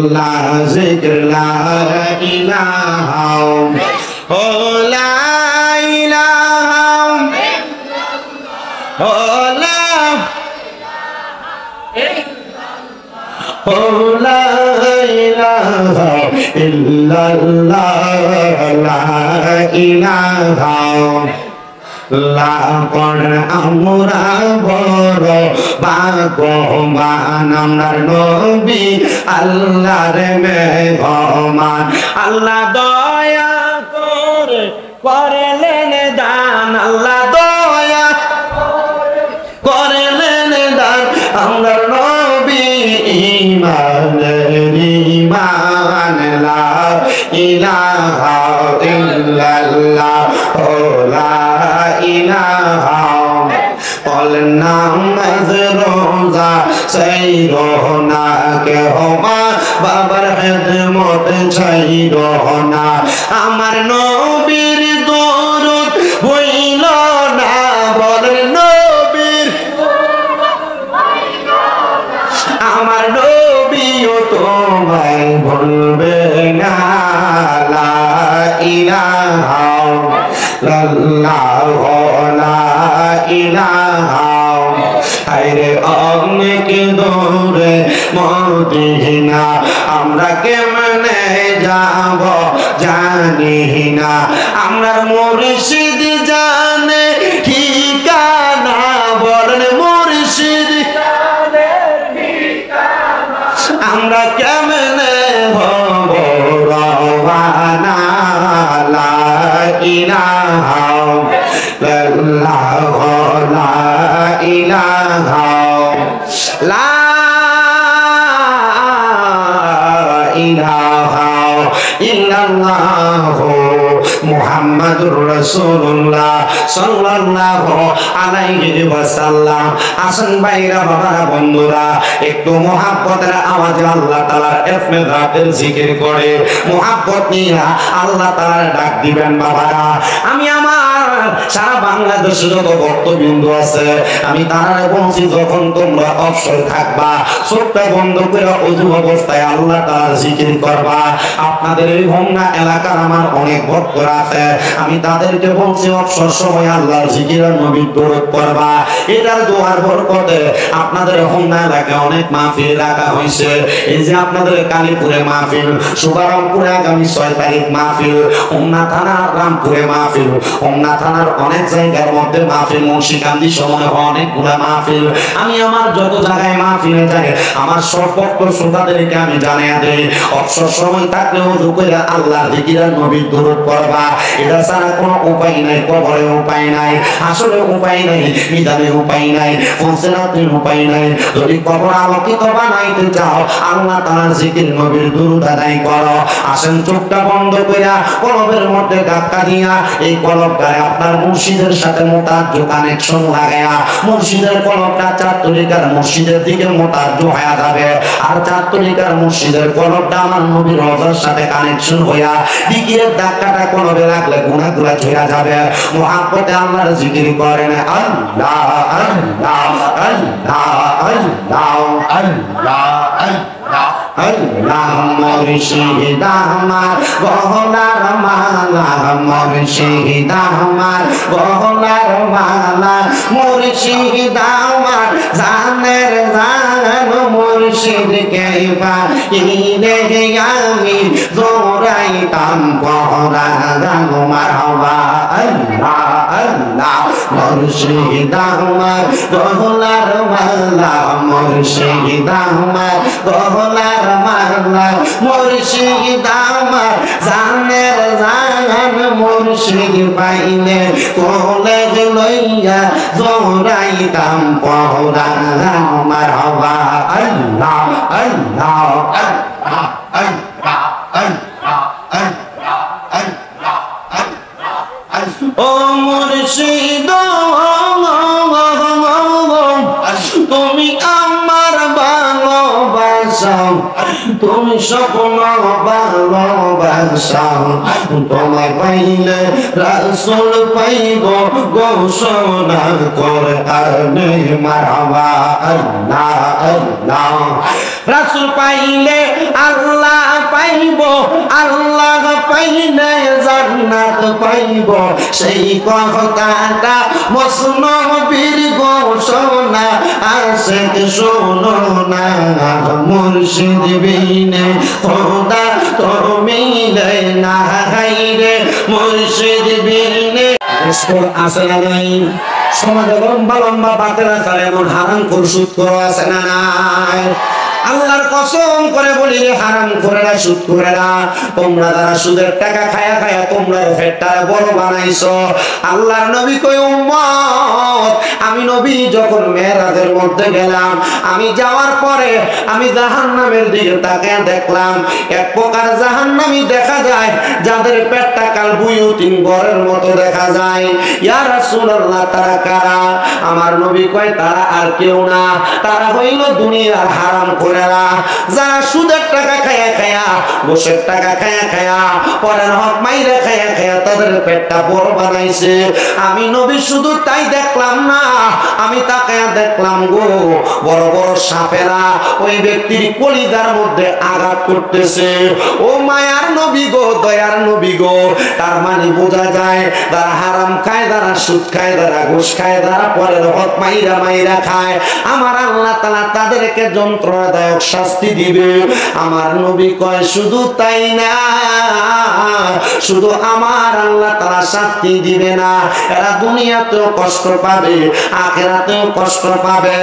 লা যিকর লা ইলাহা ও লা ইলাহা ও লা লা ইলাহা ইল্লাল্লাহ লা ইলাহা লাকন আমরা বড় ভাগ্যবান আমরার নবী আল্লাহর মেহমান আল্লাহ দয়া করে করলেন দান আল্লাহ দয়া করলেন দান আমরার নবী ঈমান লা ইলাহা ইল্লাল্লাহ লা ইলাহা নামাজ রোজা চাইরো না কেহ মা বাবার খেদমত চাইরো না আমার নবীর দরুদ বইল না বলেন নবীর আমার নবীও তোমায় ভুলবে না লা ইলাহা ইল্লাল্লাহ লা ইলাহা আরে অনেক দূরে মদিনা আমরা কেমনে যাব জানি না আমরা মুর্শিদ জানে ঠিকানা বলেন মুর্শিদ জানে ঠিকানা আমরা কেমনে হব রওয়ানা লা ইলাহা ইল্লাল্লাহ লা ইলাহা লা ইলাহা ইল্লাল্লাহ মুহাম্মাদুর রাসূলুল্লাহ সাল্লাল্লাহু আলাইহি ওয়াসাল্লাম আসেন ভাইরা বাবারা বন্ধুরা একটু মুহাব্বতের আওয়াজে আল্লাহ তাআলার ইসমে জাতের জিকির করে মুহাব্বত নিয়ে আল্লাহ তাআলার ডাক দিবেন বাবারা আমি আমার সারা বাংলাদেশে যত ভক্তবৃন্দ আছে আমি তারা বলছি যখন তোমরা অবসর থাকবা চোখটা বন্ধ করে ওযু অবস্থায় আল্লাহ তাআলার জিকির করবা আপনাদের এই হোমনা এলাকার আমার অনেক ভক্তরা আছে আমি তাদেরকে বলছি অবসর সময় আল্লাহর জিকির আর নবীর দরুদ পড়বা এটার দোয়ার বরকতে আপনাদের হোমনা এলাকায় অনেক মাহফিল রাখা হয়েছে এই যে আপনাদের কালীপুরে মাহফিল শুভারমপুরে আগামী 6 তারিখ মাহফিল হোমনা থানা রামপুরে মাহফিল হোমনা থানার অনেক জায়গার মধ্যে মাহফিল মুন্সিকান্দি সময় অনেকগুলা মাহফিল আমি আমার যত জায়গায় মাহফিলে যাই আমার সব ভক্ত শ্রোতাদেরকে আমি জানিয়ে দেই অবসর সময় থাকলে ওযু করে আল্লাহর জিকির আর নবীর দরুদ পড়বা এটা ছাড়া কোনো উপায় নাই কবরে উপায় নাই আসলে উপায় নাই নিদানে উপায় নাই ফসলাতের উপায় নাই যদি কবর আলোকিত বানাইতে চাও আল্লাহ তাআলার জিকির নবীর দরুদ আদায় করো আসেন চোখটা বন্ধ কইরা কলবের মধ্যে ধাক্কা দিয়া এই কলবটারে আপনার মুর্শিদের সাথে মোতাজ্জ কানেকশন লাগায়া মুর্শিদের কলবটা চার তরিকার মুর্শিদের দিকে মোতাজ্জ হয়ে যাবে আর চার তরিকার মুর্শিদের কলবটা আমার নবীর রওজার সাথে কানেকশন হইয়া জিকিরের ধাক্কাটা কলবে রাখলে গুনাহগুলো ঝরে যাবে মুহাব্বতে আল্লাহর জিকির করেন আল্লাহ আল্লাহ আল্লাহ আল্লাহ আল্লাহ আল্লাহ আল্লাহ মুর্শিদ আমার গহনার মালা মুর্শিদ আমার গহনার মালা মুর্শিদ আমার জানের জান মুর্শিদ কে পাইলে আমি জোরাইতাম পরাণ মারহাবা আল্লাহ আল্লাহ মুর্শিদ আমার গহনার মালা মুর্শিদ আমার গহনার মালা মুর্শিদ আমার জানের জান মুর্শিদ পাইলে কোলে লইয়া জোরাইতাম পরাণ মারহাবা আল্লাহ আল্লাহ আল্লাহ আল্লাহ আল্লাহ আল্লাহ আল্লাহ আল্লাহ ও মুর্শিদ তুমি আমার ভালোবাসা ভালোবাসাও, তুমি স্বপ্ন ভালোবাসাও, তোমায় পাইলে রাসূল পাইব ঘোষণা কোরআনে মারহাবা আল্লাহ আল্লাহ। রাসূল পাইলে আল্লাহ পাইব, আল্লাহ পাইলে জান্নাত পাইব, সেই কথাটা মসনবীর ঘোষণা আশিক শোনো না, মুর্শিদ বিনে খোদা তো মিলে না, হায়রে মুর্শিদ বিনে। আছে না নাই? সমাজে লম্বা লম্বা বাতেরা করে এমন হারাম করে সুদ করে আছে না নাই? আল্লাহর কসম করে বলি রে হারাম করে না, সুদ করে না, তোমরা যারা সুদের টাকা খায়া খায়া তোমরা পেটটা বড় বানাইছো। আল্লাহর নবী কই উম্মত, আমি নবী যখন মেরাজের মধ্যে গেলাম, আমি যাওয়ার পরে আমি জাহান্নামের দিকে তাকিয়ে দেখলাম, এক প্রকার জাহান্নামী দেখা যায় যাদের পেটটা কাল বুয়ুতিন ঘরের মতো দেখা যায়। ইয়া রাসূলুল্লাহ, তারা কারা? আমার নবী কয় তারা আর কেউ না, তারা হইল দুনিয়ার হারাম করে যারা সুদের টাকা খায়া খায়া, ঘুষের টাকা খায়া খায়া, পরের হক মাইরা খায়া খায়া তাদের পেটটা বড় বানাইছে। আমি নবী শুধু তাই দেখলাম না, আমি তাকায়া দেখলাম গো বড় বড় সাপেরা ওই ব্যক্তির কলিজার মধ্যে আঘাত করতেছে। ও মায়ার নবী গো, দয়ার নবী গো, তার মানে বোঝা যায় যারা হারাম খায়, যারা সুদ খায়, যারা ঘুষ খায়, যারা পরের হক মাইরা মাইরা খায়, আমার আল্লাহ তাআলা তাদেরকে যন্ত্রণা দেয়, শাস্তি দিবে। আমার নবী কয় শুধু তাই না, শুধু আমার আল্লাহ তাআলা শাস্তি দিবে না, এরা দুনিয়াতেও কষ্ট পাবে, আখিরাতেও কষ্ট পাবে।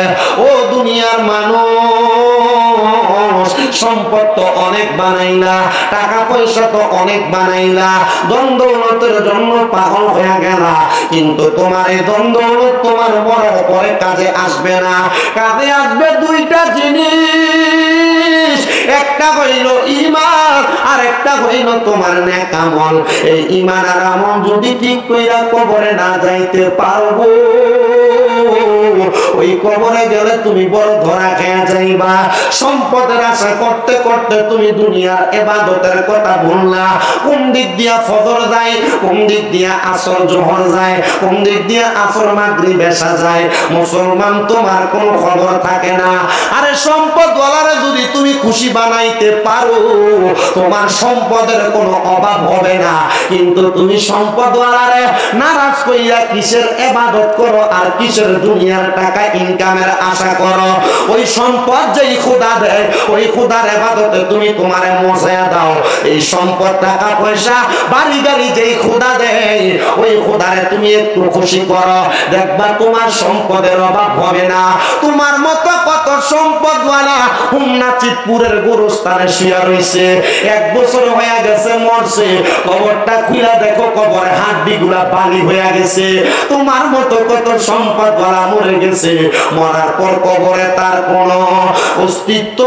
ও দুনিয়ার মানুষ, সম্পদ তো অনেক বানাইলা, টাকা পয়সা তো অনেক বানাইলা, দ্বন্দ্বলতের জন্য পাগল হয়ে গেলা, কিন্তু তোমার এই দ্বন্দ্বলত তোমার বড় পরে কাজে আসবে না। কাজে আসবে দুইটা জিনিস, একটা হইল ঈমান আর একটা হইল তোমার নেক আমল। এই ঈমান আর আমল যদি ঠিক কইরা কবরে না যাইতে পারবো, ওই কবরে গেলে তুমি বড় ধরা খেয়ে যাইবা। সম্পদের আশা করতে করতে তুমি দুনিয়ার ইবাদতের কথা ভুললা। কোন দিক দিয়া ফজর যায়, কোন দিক দিয়া আসর জোহর যায়, কোন দিক দিয়া আসর মাগরিব এশা যায়, মুসলমান তোমার কোনো খবর থাকে না। আরে সম্পদ ওয়ালারে যদি তুমি খুশি বানাইতে পারো, তোমার সম্পদের কোনো অভাব হবে না। কিন্তু তুমি সম্পদ ওয়ালারে নারাজ কইরা কিসের ইবাদত করো আর কিসের দুনিয়ার টাকা ইনকামের আশা করো? ওই সম্পদ যেই খোদা দেয়, ওই খোদার ইবাদতে তুমি তোমারে মজা দাও। এই সম্পদ টাকা পয়সা বাড়ি গাড়ি যেই খোদা দেয়, ওই খোদারে তুমি একটু খুশি করো, দেখবা তোমার সম্পদের অভাব হবে না। তোমার মতো কত সম্পদওয়ালা হুমনা চিতপুরের গোরস্থানে শুয়ে রইছে, 1 বছর হয়ে গেছে মরছে, কবরটা খুলে দেখো কবরে হাড্ডিগুলা বালি হয়ে গেছে। তোমার মতো কত সম্পদওয়ালা মরে গেছে, মরার পর কবরে তার কোনো অস্তিত্ব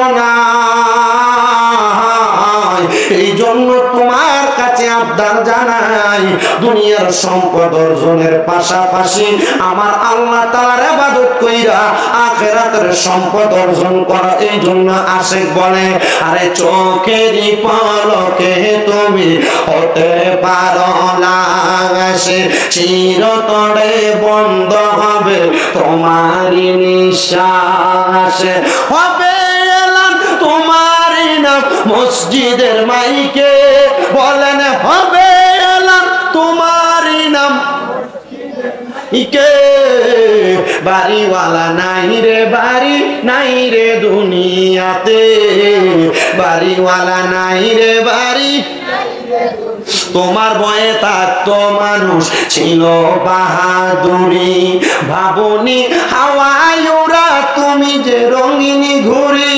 নাই। এই জন্য তোমার কাছে আবদার জানাই, দুনিয়ার সম্পদ অর্জনের পাশাপাশি আমার আল্লাহ তাআলার ইবাদত কইরা আখিরাতের সম্পদ অর্জন করা। এই জন্য আশিক বলে, আরে চোখেরই পলকে তুমি হতে পারো লাশে, চিরতরে বন্ধ হবে তোমারই নিঃশ্বাস, হবে এলান তোমারই নাম মসজিদের মাইকে, বলেন হবে এলান তোমারই নাম। বাড়িওয়ালা নাই রে বাড়ি, নাই রে দুনিয়াতে, বাড়িওয়ালা নাই রে বাড়ি। তোমার বয়ে থাকতো মানুষ ছিল বাহাদুরি, ভাবনি হাওয়ায় ওরা তুমি যে রঙিনী ঘুরি।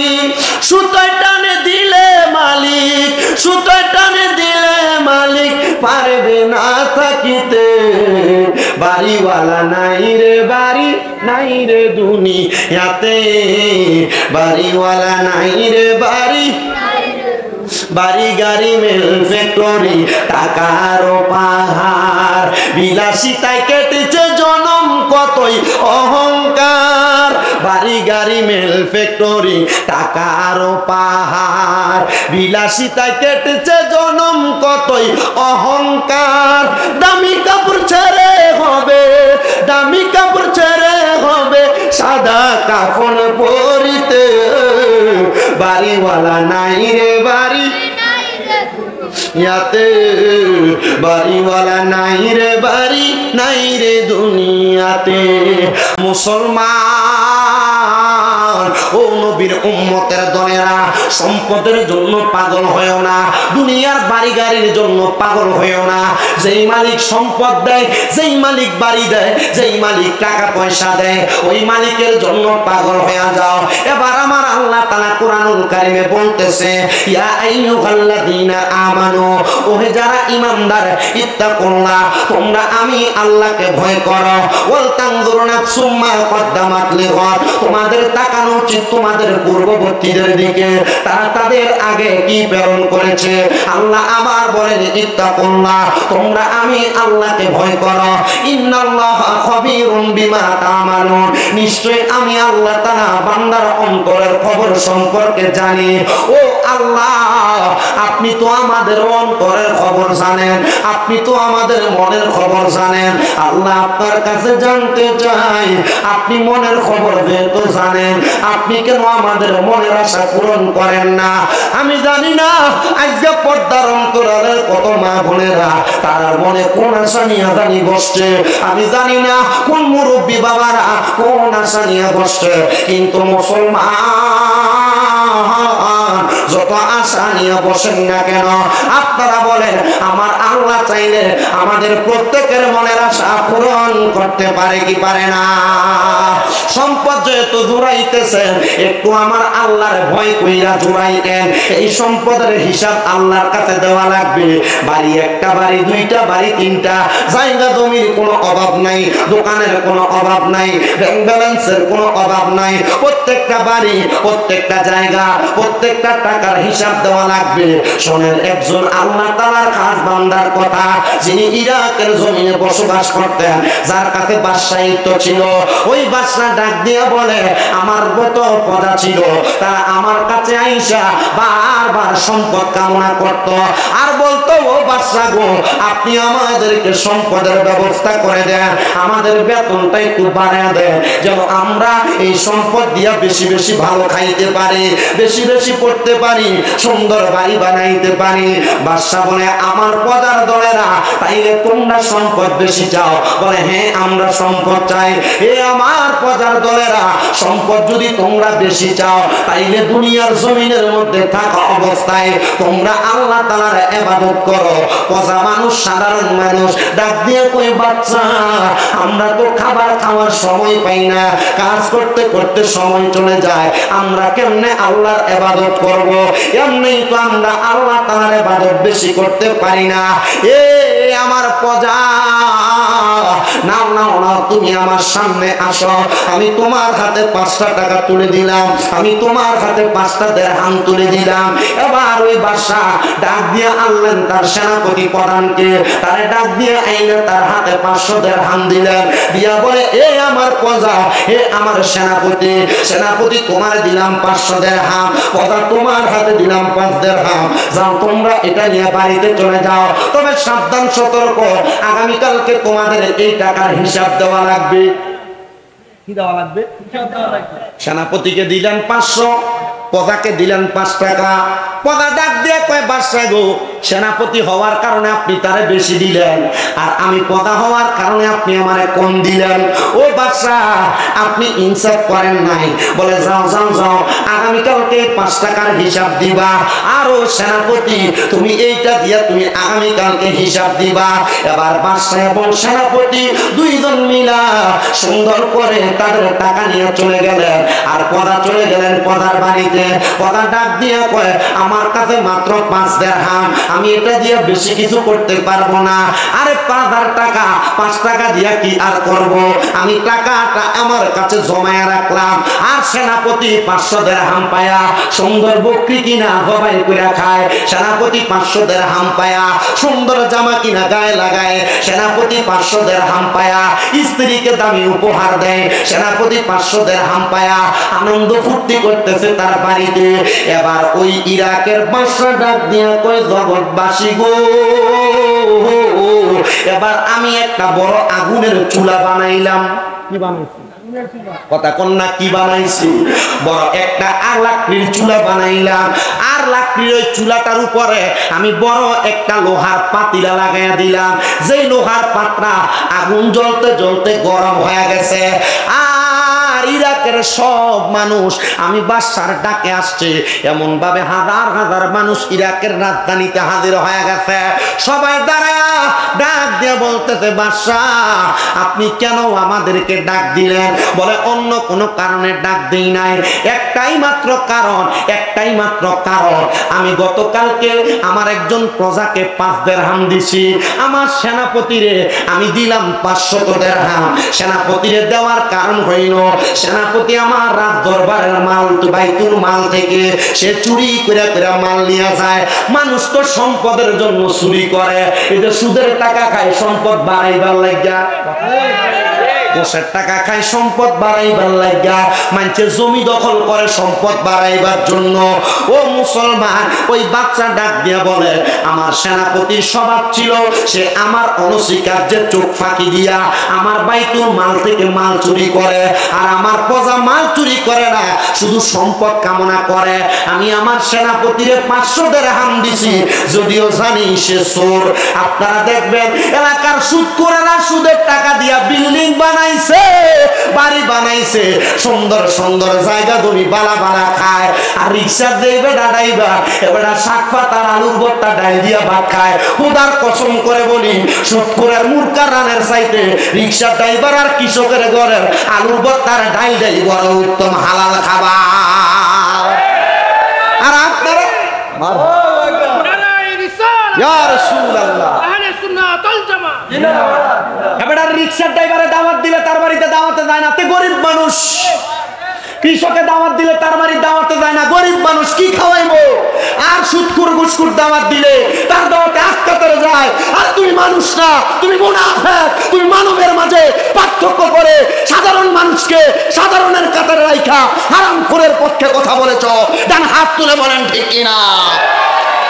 সুতোয় টানে দিলে মালিক, সুতোয় টানে দিলে মালিক পারবে না থাকিতে, বাড়িওয়ালা নাই রে বাড়ি, নাই রে দুনিয়াতে, বাড়িওয়ালা নাই রে বাড়ি। বাড়ি গাড়ি মেল ফ্যাক্টরি টাকার পাহাড়, বিলাসিতায় কেটেছে জনম কতই অহংকার, বাড়ি গাড়ি মেল ফ্যাক্টরি টাকার পাহাড় বিলাসিতা কেটেছে জনম কতই অহংকার দামি কাপড় ছেড়ে হবে দামি কাপড় ছেড়ে হবে সাদা কাফন পরিতে বাড়িওয়ালা নাই রে বাড়ি ইয়াতে বাড়িওয়ালা নাই রে বাড়ি নাই রে দুনিয়াতে মুসলমান ও নবীর উম্মতের দলেরা সম্পদের জন্য পাগল হয়েও না দুনিয়ার বাড়ি গাড়ির জন্য পাগল হয়েও না যেই মালিক সম্পদ দেয় যেই মালিক বাড়ি দেয় যেই মালিক টাকা পয়সা দেয় ওই মালিকের জন্য পাগল হয়ে যাও এবার আমার আল্লাহ তাআলা কোরআনুল কারীমে বলতেছে ইয়া আইয়ুহাল্লাযীনা আমানু ওহে যারা ঈমানদার ইত্তাকুল্লাহ তোমরা আমি আল্লাহকে ভয় করো ওয়াল তানজুরু নাফসুম মা কদ্দামাত লিগাদ তোমাদের তাকানো উচিত তোমাদের পূর্ববর্তীদের দিকে তারা তাদের আগে কি প্রেরণ করেছে আল্লাহ আবার বলেন ইত্তাকুল্লাহ তোমরা আমি আল্লাহকে ভয় করো ইন্নাল্লাহা খাবীরুম বিমা তা'মালুন নিশ্চয় আমি আল্লাহ তাআলা বান্দার অন্তরের খবর সম্পর্কে জানি ও আল্লাহ আপনি তো আমাদের অন্তরের খবর জানেন আপনি তো আমাদের মনের খবর জানেন আল্লাহ আপনার কাছে জানতে চাই আপনি মনের খবর যেহেতু জানেন আপনি কেন আমাদের মনের আশা পূরণ করেন না আমি জানি না আজকে পর্দার অন্তরালের কত মা বোনেরা তার মনে কোন আশা নিয়ে জানি বসছে আমি জানি না কোন মুরব্বী বাবারা কোন আশা নিয়ে বসছে কিন্তু মুসলমান যত আশা নিয়ে বসেন না কেন আপনারা বলেন আমার আল্লাহ চাইলে আমাদের প্রত্যেকের মনের আশা পূরণ করতে পারে কি পারে না সম্পদ যেহেতু জুড়াইতেছেন একটু আমার আল্লাহর ভয় কইরা জুড়াইতেন এই সম্পদের হিসাব আল্লাহর কাছে দেওয়া লাগবে বাড়ি একটা বাড়ি দুইটা বাড়ি তিনটা জায়গা জমির কোনো অভাব নাই দোকানের কোনো অভাব নাই ব্যাংক ব্যালেন্সের কোনো অভাব নাই প্রত্যেকটা বাড়ি প্রত্যেকটা জায়গা প্রত্যেকটা টাকার হিসাব দেওয়া লাগবে শোনেন একজন আল্লাহ তাআলার খাস বান্দার কথা যিনি ইরাকের জমিনে বসবাস করতেন যার কাছে বাদশাহিত্ব ছিল ওই বাদশা ডাক দিয়া বলে আমার কত প্রজা ছিল তারা আমার কাছে আইসা বারবার সম্পদ কামনা করত আর বলতো ও বাদশা গো আপনি আমাদেরকে সম্পদের ব্যবস্থা করে দেন আমাদের বেতনটা একটু বাড়ায় দেন যেন আমরা এই সম্পদ দিয়া বেশি বেশি ভালো খাইতে পারি বেশি বেশি পড়তে পারি সুন্দর বাড়ি বানাইতে পারি বাদশা বলে আমার প্রজার দলেরা তাইলে তোমরা সম্পদ বেশি চাও বলে হ্যাঁ আমরা সম্পদ চাই হে আমার প্রজার দলেরা সম্পদ যদি তোমরা বেশি চাও তাইলে দুনিয়ার জমিনের মধ্যে থাকা অবস্থায় তোমরা আল্লাহ তাআলার ইবাদত করো প্রজা মানুষ সাধারণ মানুষ ডাক দিয়ে কই বাচ্চা আমরা তো খাবার খাওয়ার সময় পাই না কাজ করতে করতে সময় চলে যায় আমরা কেমনে আল্লাহর ইবাদত করব এমনিই তো আমরা আল্লাহ তাআলার ইবাদত বেশি করতে পারি না এ আমার প্রজা নাও নাও নাও তুমি আমার সামনে আসো আমি তোমার হাতে 5টা টাকা তুলে দিলাম আমি তোমার হাতে 5টা দিরহাম তুলে দিলাম এবার ওই বাদশা ডাক দিয়ে আনলেন তার সেনাপতি প্রধানকে তারে ডাক দিয়ে আইনে তার হাতে 500 দিরহাম দিলেন দিয়া বলে এ আমার প্রজা হে আমার সেনাপতি সেনাপতি তোমার দিলাম 500 দিরহাম প্রজা তোমার হাতে দিলাম 5 দিরহাম যাও তোমরা এটা নিয়ে বাড়িতে চলে যাও তবে সাবধান সতর্ক আগামী কালকে তোমাদের এই টাকার হিসাব দেওয়া লাগবে কি দেওয়া লাগবে সেনাপতিকে দিলেন 500 প্রজাকে দিলেন 5 টাকা প্রজা ডাক দিয়ে কয় বাদশা গো সেনাপতি হওয়ার কারণে আপনি তারে বেশি দিলেন আর আমি প্রজা হওয়ার কারণে আপনি আমারে কম দিলেন ও বাদশা আপনি ইনসাফ করেন নাই বলে যাও যাও যাও আগামী কালকে 5 টাকার হিসাব দিবা আর ও সেনাপতি তুমি এইটা দিয়া তুমি আগামী কালকে হিসাব দিবা এবার বাদশা এবং সেনাপতি দুইজন মিলা সুন্দর করে তাদের টাকা নিয়ে চলে গেলেন আর প্রজা চলে গেলেন প্রজার বাড়িতে প্রজা ডাক দিয়ে কয় আমার কাছে মাত্র 5 দিরহাম আমি এটা দিয়ে বেশি কিছু করতে পারবো না। আরে 5000 টাকা 5 টাকা দিয়া কি আর করব? আমি টাকাটা আমার কাছে জমায়া রাখলাম। আর সেনাপতি 500 দিরহাম পায়া সুন্দর বকরি কিনা জবাই করে খায়। সেনাপতি 500 দিরহাম পায়া সুন্দর জামা কিনা গায়ে লাগায়। সেনাপতি 500 দিরহাম পায়া স্ত্রীকে দামি উপহার দেয়। সেনাপতি 500 দিরহাম পায়া আনন্দ ফুর্তি করতেছে তার বাড়িতে। এবার ওই ইরাকের বাদশা ডাক দিয়া কয়, জগৎবাসী গো, এবার আমি একটা বড় আগুনের চুলা বানাইলাম। কি বানাইছি? কথা কন্যা কি বানাইছি? বড় একটা আর লাকড়ির চুলা বানাইলাম। আর লাকড়ির ওই চুলাটার উপরে আমি বড় একটা লোহার পাতিলা লাগাইয়া দিলাম। যেই লোহার পাত্রা আগুন জ্বলতে জ্বলতে গরম হয়ে গেছে। আর ইরাকের সব মানুষ আমি বাদশার ডাকে আসছে, এমন ভাবে হাজার হাজার মানুষ ইরাকের রাজধানীতে হাজির হয়ে গেছে। সবাই দাঁড়ায় ডাক দিয়ে বলতেছে, বাদশা আপনি কেন আমাদেরকে ডাক দিলেন? বলে অন্য কোনো কারণে ডাক দিই নাই, একটাই মাত্র কারণ, একটাই মাত্র কারণ। আমি গতকালকে আমার একজন প্রজাকে 5 দিরহাম দিছি। আমার সেনাপতিরে আমি দিলাম 500 দিরহাম। সেনাপতিরে দেওয়ার কারণ হইল সেনাপতি আমার রাজ দরবারের মাল বাইতুল মাল থেকে সে চুরি করে করে মাল নিয়ে যায়। মানুষ তো সম্পদের জন্য চুরি করে, এই যে সুদের টাকা খায় সম্পদ বাড়াইবার লাগিয়া, ঘুষের টাকা খায় সম্পদ বাড়াইবার লাগিয়া, মানুষের জমি দখল করে সম্পদ বাড়াইবার জন্য। ও মুসলমান, ওই বাচ্চা ডাক দিয়া বলে আমার সেনাপতির স্বভাব ছিল সে আমার অনস্বীকার্যের চোখ ফাঁকি দিয়া আমার বাইতুল মাল থেকে মাল চুরি করে। আর আমার প্রজা মাল চুরি করে না, শুধু সম্পদ কামনা করে। আমি আমার সেনাপতিরে 500 দিরহাম দিছি, যদিও জানি সে চোর। আপনারা দেখবেন এলাকার সুদখোরেরা সুদের টাকা দিয়া বিল্ডিং বানাইছে, বাড়ি বানাইছে, সুন্দর সুন্দর জায়গা জমি বালা বালা খায়। আর রিক্সা দেবে ডাইবা এবারে শাক পাতার আলুর ভর্তা ডাল দিয়া ভাত খায়। খুদার কসম করে বলি, সুদখোরের মুরকা রানের চাইতে রিক্সা ড্রাইভার আর কৃষকের ঘরের আলুর ভর্তার ডাল দেই বড় উত্তম হালাল খাবার। আর আপনারা ইয়া রাসূলুল্লাহ আহলে সুন্নাত ওয়াল জামাত এবারে রিকশার ড্রাইভারে দাওয়াত দিলে তার বাড়িতে দাওয়াতে যায় না, তে গরিব মানুষ। কৃষকে দাওয়াত দিলে তার বাড়িতে দাওয়াতে যায় না, গরিব মানুষ কি খাওয়াইবো? আর সুদখোর ঘুষখোর দাওয়াত দিলে তার দাওয়াতে আটকাতে যায়। আর তুমি মানুষ না, তুমি মুনাফিক। তুমি মানবের মাঝে পার্থক্য করে সাধারণ মানুষকে সাধারণের কাতারে রাখা হারামখোরের পক্ষে কথা বলেছো। ডান হাত তুলে বলেন ঠিক কিনা?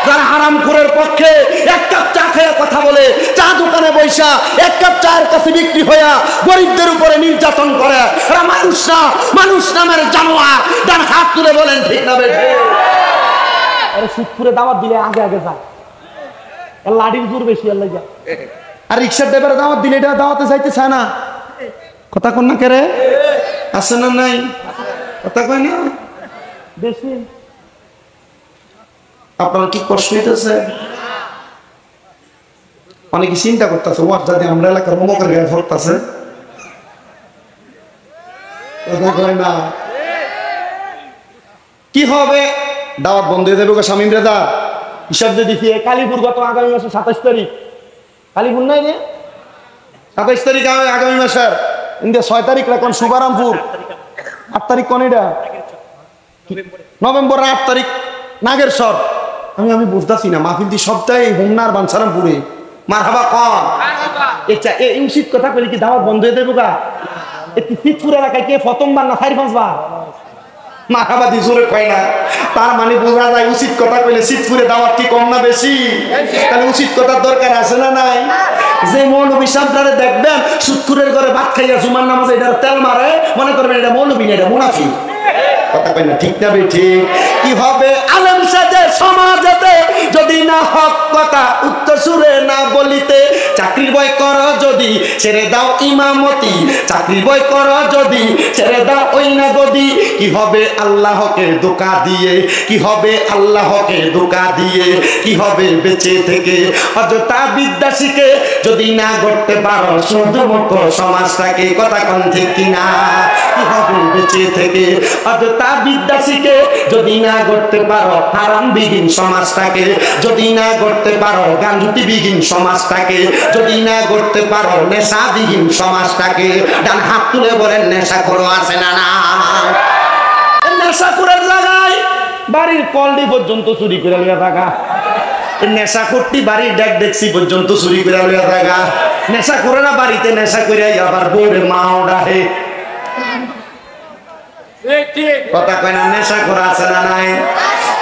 যারা হারামখোরের পক্ষে এক কাপ চা খেয়ে কথা বলে, চা দোকানে বৈশা এক কাপ চায়ের কাছে বিক্রি হইয়া গরিবদের উপরে নির্যাতন করে, এরা মানুষ না, মানুষ নামের জানোয়ার। ডান হাত তুলে বলেন ঠিক না বেঠে? আরে সুদখোরে দাওয়াত দিলে আগে আগে যায়, লাঠির জোর বেশি আল্লাহ যায়। আর রিক্সার ড্রাইভারে দাওয়াত দিলে এটা দাওয়াতে যাইতে চায় না। কথা কন না কেরে? আছে না নাই? কথা কয় না বেশি। আপনার কি কষ্ট হইতেছে? অনেকে চিন্তা করতেছে ওয়াজ যদি আমরা এলাকার মোমকের গায়ে ধরতেছে না, কি হবে? দাওয়াত বন্ধ হয়ে যাবে। শামীম রেজা হিসাব দিয়ে দিচ্ছি, কালীপুর গত আগামী মাসে 27 তারিখ, কালীপুর নাই রে 27 তারিখ আগামী মাসের ইন্ডিয়া 6 তারিখ এখন শুভারামপুর, 8 তারিখ কোন এটা নভেম্বর 8 তারিখ নাগেরসর। আমি বুঝতেছি না মাহফিল দি সপ্তাহে হোমনার বাঞ্ছারামপুরে মারহাবা কন। আচ্ছা এই উচিত কথা কইলে কি দাওয়াত বন্ধ হয়ে যাবে? গা একটু ফিটপুর এলাকায় কে প্রথমবার না 4-5 বার মারহাবা দি জোরে কয় না, তার মানে বোঝা যায় উচিত কথা কইলে শীতপুরে দাওয়াত কি কম না বেশি? তাহলে উচিত কথার দরকার আছে না নাই? যে মৌলবী সাহেবরা দেখবেন সুদখোরের ঘরে ভাত খাইয়া জুমার নামাজে এটা তেল মারে, মনে করবেন এটা মৌলবী না, এটা মুনাফিক। কথা কই না ঠিক না ঠিক? কি হবে আলেম সাজে সমাজেতে যদি না হক কথা উচ্চ সুরে না বলিতে, চাকরির বই করো যদি যদি ছেড়ে দাও ইমামতি, চাকরি বই করো যদি ছেড়ে দাও ওই না গদি। কি হবে আল্লাহকে ধোঁকা দিয়ে, কি হবে আল্লাহকে ধোঁকা দিয়ে, কি হবে বেঁচে থেকে অযথা বিদ্যা শিখে যদি না করতে পারো শুধুমুখ সমাজটাকে, কথা কোন ঠিক কিনা? কি হবে বেঁচে থেকে অযথা বিদ্যা শিখে যদি না করতে পারো হারামবিহীন সমাজটাকে, যদি না করতে পারো গাঞ্জুতিবিহীন সমাজটাকে, যদি না করতে পারো নেশাবিহীন সমাজটাকে। ডান হাত তুলে বলেন নেশাখোর আছে না না? নেশাখোরের জায়গায় বাড়ির কলডি পর্যন্ত চুরি করে লইয়া থাকা, নেশাখোরটি বাড়ির ডেক ডেক্সি পর্যন্ত চুরি করে লইয়া থাকা। নেশাখোরেরা বাড়িতে নেশা করে আবার বউরে মাও ডাহে, কথা কয় না? নেশাখোর আছে না নাই?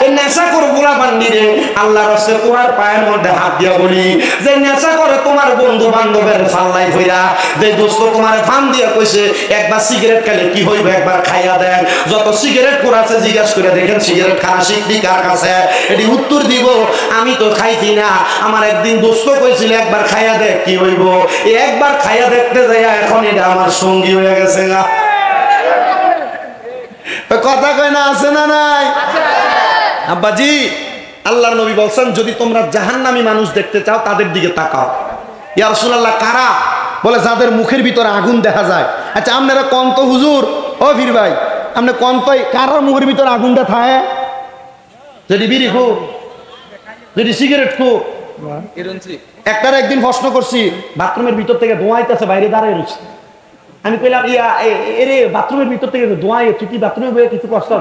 এই নেশাখোর গুলা বান্দিরে আল্লাহর রাস্তায় তোমার পায়ের মধ্যে হাত দিয়া বলি যে নেশা করে তোমার বন্ধু বান্ধবের ফাল্লাই হইরা, যে দোস্ত তোমার ফান দিয়া কইছে একবার সিগারেট খেলে কি হইবে একবার খাইয়া দেন। যত সিগারেট খোর আছে জিজ্ঞাসা করে দেখেন সিগারেট খাওয়া শিখবি কার কাছে? এটি উত্তর দিব আমি তো খাইছি না, আমার একদিন দোস্ত কইছিল একবার খাইয়া দেখ কি হইব। একবার খাইয়া দেখতে যাইয়া এখন এটা আমার সঙ্গী হয়ে গেছে না। কথা কয় না আছে না নাই? আব্বাজি আল্লাহর নবী বলছেন যদি তোমরা জাহান্নামী মানুষ দেখতে চাও তাদের দিকে তাকাও। ইয়া রাসূলুল্লাহ কারা? বলে যাদের মুখের ভিতরে আগুন দেখা যায়। আচ্ছা আপনারা কোন তো হুজুর, ও বীর ভাই আপনি কোন তো কারার মুখের ভিতরে আগুনটা থাকে? যদি বিড়ি খো, যদি সিগারেট খো। একটার একদিন প্রশ্ন করছি বাথরুমের ভিতর থেকে ধোঁয়া আইতাছে, বাইরে দাঁড়ায় রয়েছে। আমি কইলাম ইয়া এরে বাথরুমের ভিতর থেকে ধোঁয়া তুই কি বাথরুমে বয়ে কিছু কষ্ট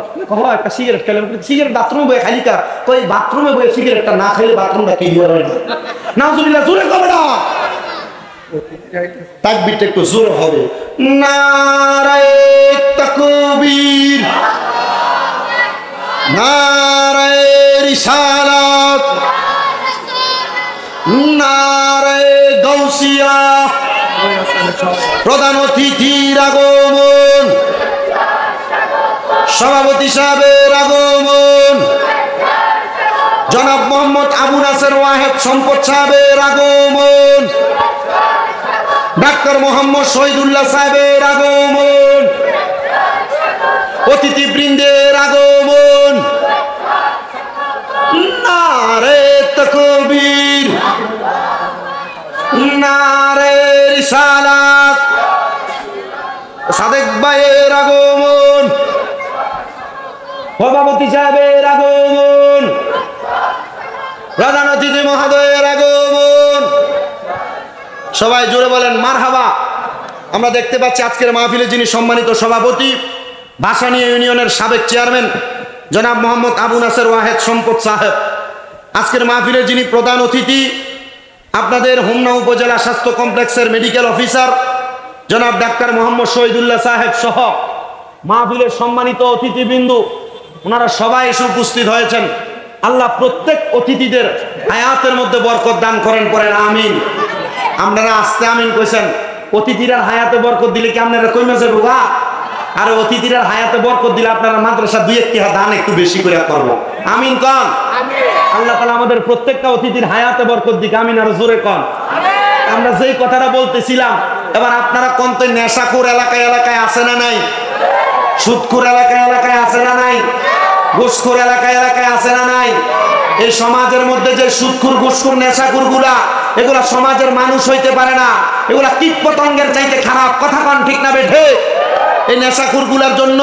একটা সিগারেট খেলাম? সিগারেট বাথরুমে বয়ে খালি কার? কই বাথরুমে বয়ে সিগারেটটা না খাইলে বাথরুমটা কি হয় না? নাউজুবিল্লাহ, জোরে কবে না তাকবীরটা একটু জোরে হবে। নারায়ে তাকবীর, নারায়ে রিসালাত, নারায়ে গাউসিয়া। প্রধান অতিথির আগমন, সভাপতি সাহেবের আগমন, জনাব মোহাম্মদ আবু নাসের ওয়াহেদ সম্পদ সাহেবের আগমন, ডাক্তার মোহাম্মদ শহীদুল্লাহ সাহেবের আগমন, অতিথিবৃন্দের আগমন। নারে তাকবীর, নারে রিসালাত, সাদেক ভাইয়ের আগমন, সভাপতি সাহেবের আগমন, প্রধান অতিথি মহোদয়ের আগমন। সবাই জোরে বলেন মারহাবা। আমরা দেখতে পাচ্ছি আজকের মাহফিলে যিনি সম্মানিত সভাপতি, ভাসানী ইউনিয়নের সাবেক চেয়ারম্যান জনাব মোহাম্মদ আবু নাসের ওয়াহেদ সম্পদ সাহেব, আজকের মাহফিলের যিনি প্রধান অতিথি আপনাদের হোমনা উপজেলা স্বাস্থ্য কমপ্লেক্সের মেডিকেল অফিসার জনাব ডাক্তার মোহাম্মদ শহীদুল্লাহ সাহেব সহ মাহফিলের সম্মানিত অতিথিবৃন্দু, ওনারা সবাই এসে উপস্থিত হয়েছেন। আল্লাহ প্রত্যেক অতিথিদের হায়াতের মধ্যে বরকত দান করেন, পড়েন আমিন। আপনারা আস্তে আমিন কইছেন, অতিথিরা হায়াতে বরকত দিলে কি আপনারা কইমা যাবো গা? আর অতিথিরা হায়াতে বরকত দিলে আপনারা মাদ্রাসা দুই একটি দান একটু বেশি করে করবো। আমিন কন। আল্লাহ তাআলা আমাদের প্রত্যেকটা অতিথির হায়াতে বরকত দিক, আমিন আর জোরে কন। আমরা যেই কথাটা বলতেছিলাম এবার আপনারা কোন তো নেশাখোর এলাকায় এলাকায় আছে না নাই? সুদখোর এলাকায় এলাকায় আছে না নাই? ঘুষখোর এলাকায় এলাকায় আছে না নাই? এই সমাজের মধ্যে যে সুদখোর ঘুষখোর নেশাখোর গুলা, এগুলা সমাজের মানুষ হইতে পারে না, এগুলা কীট পতঙ্গের চাইতে খারাপ, কথা কন ঠিক না বেঠে? এই নেশাখোর গুলার জন্য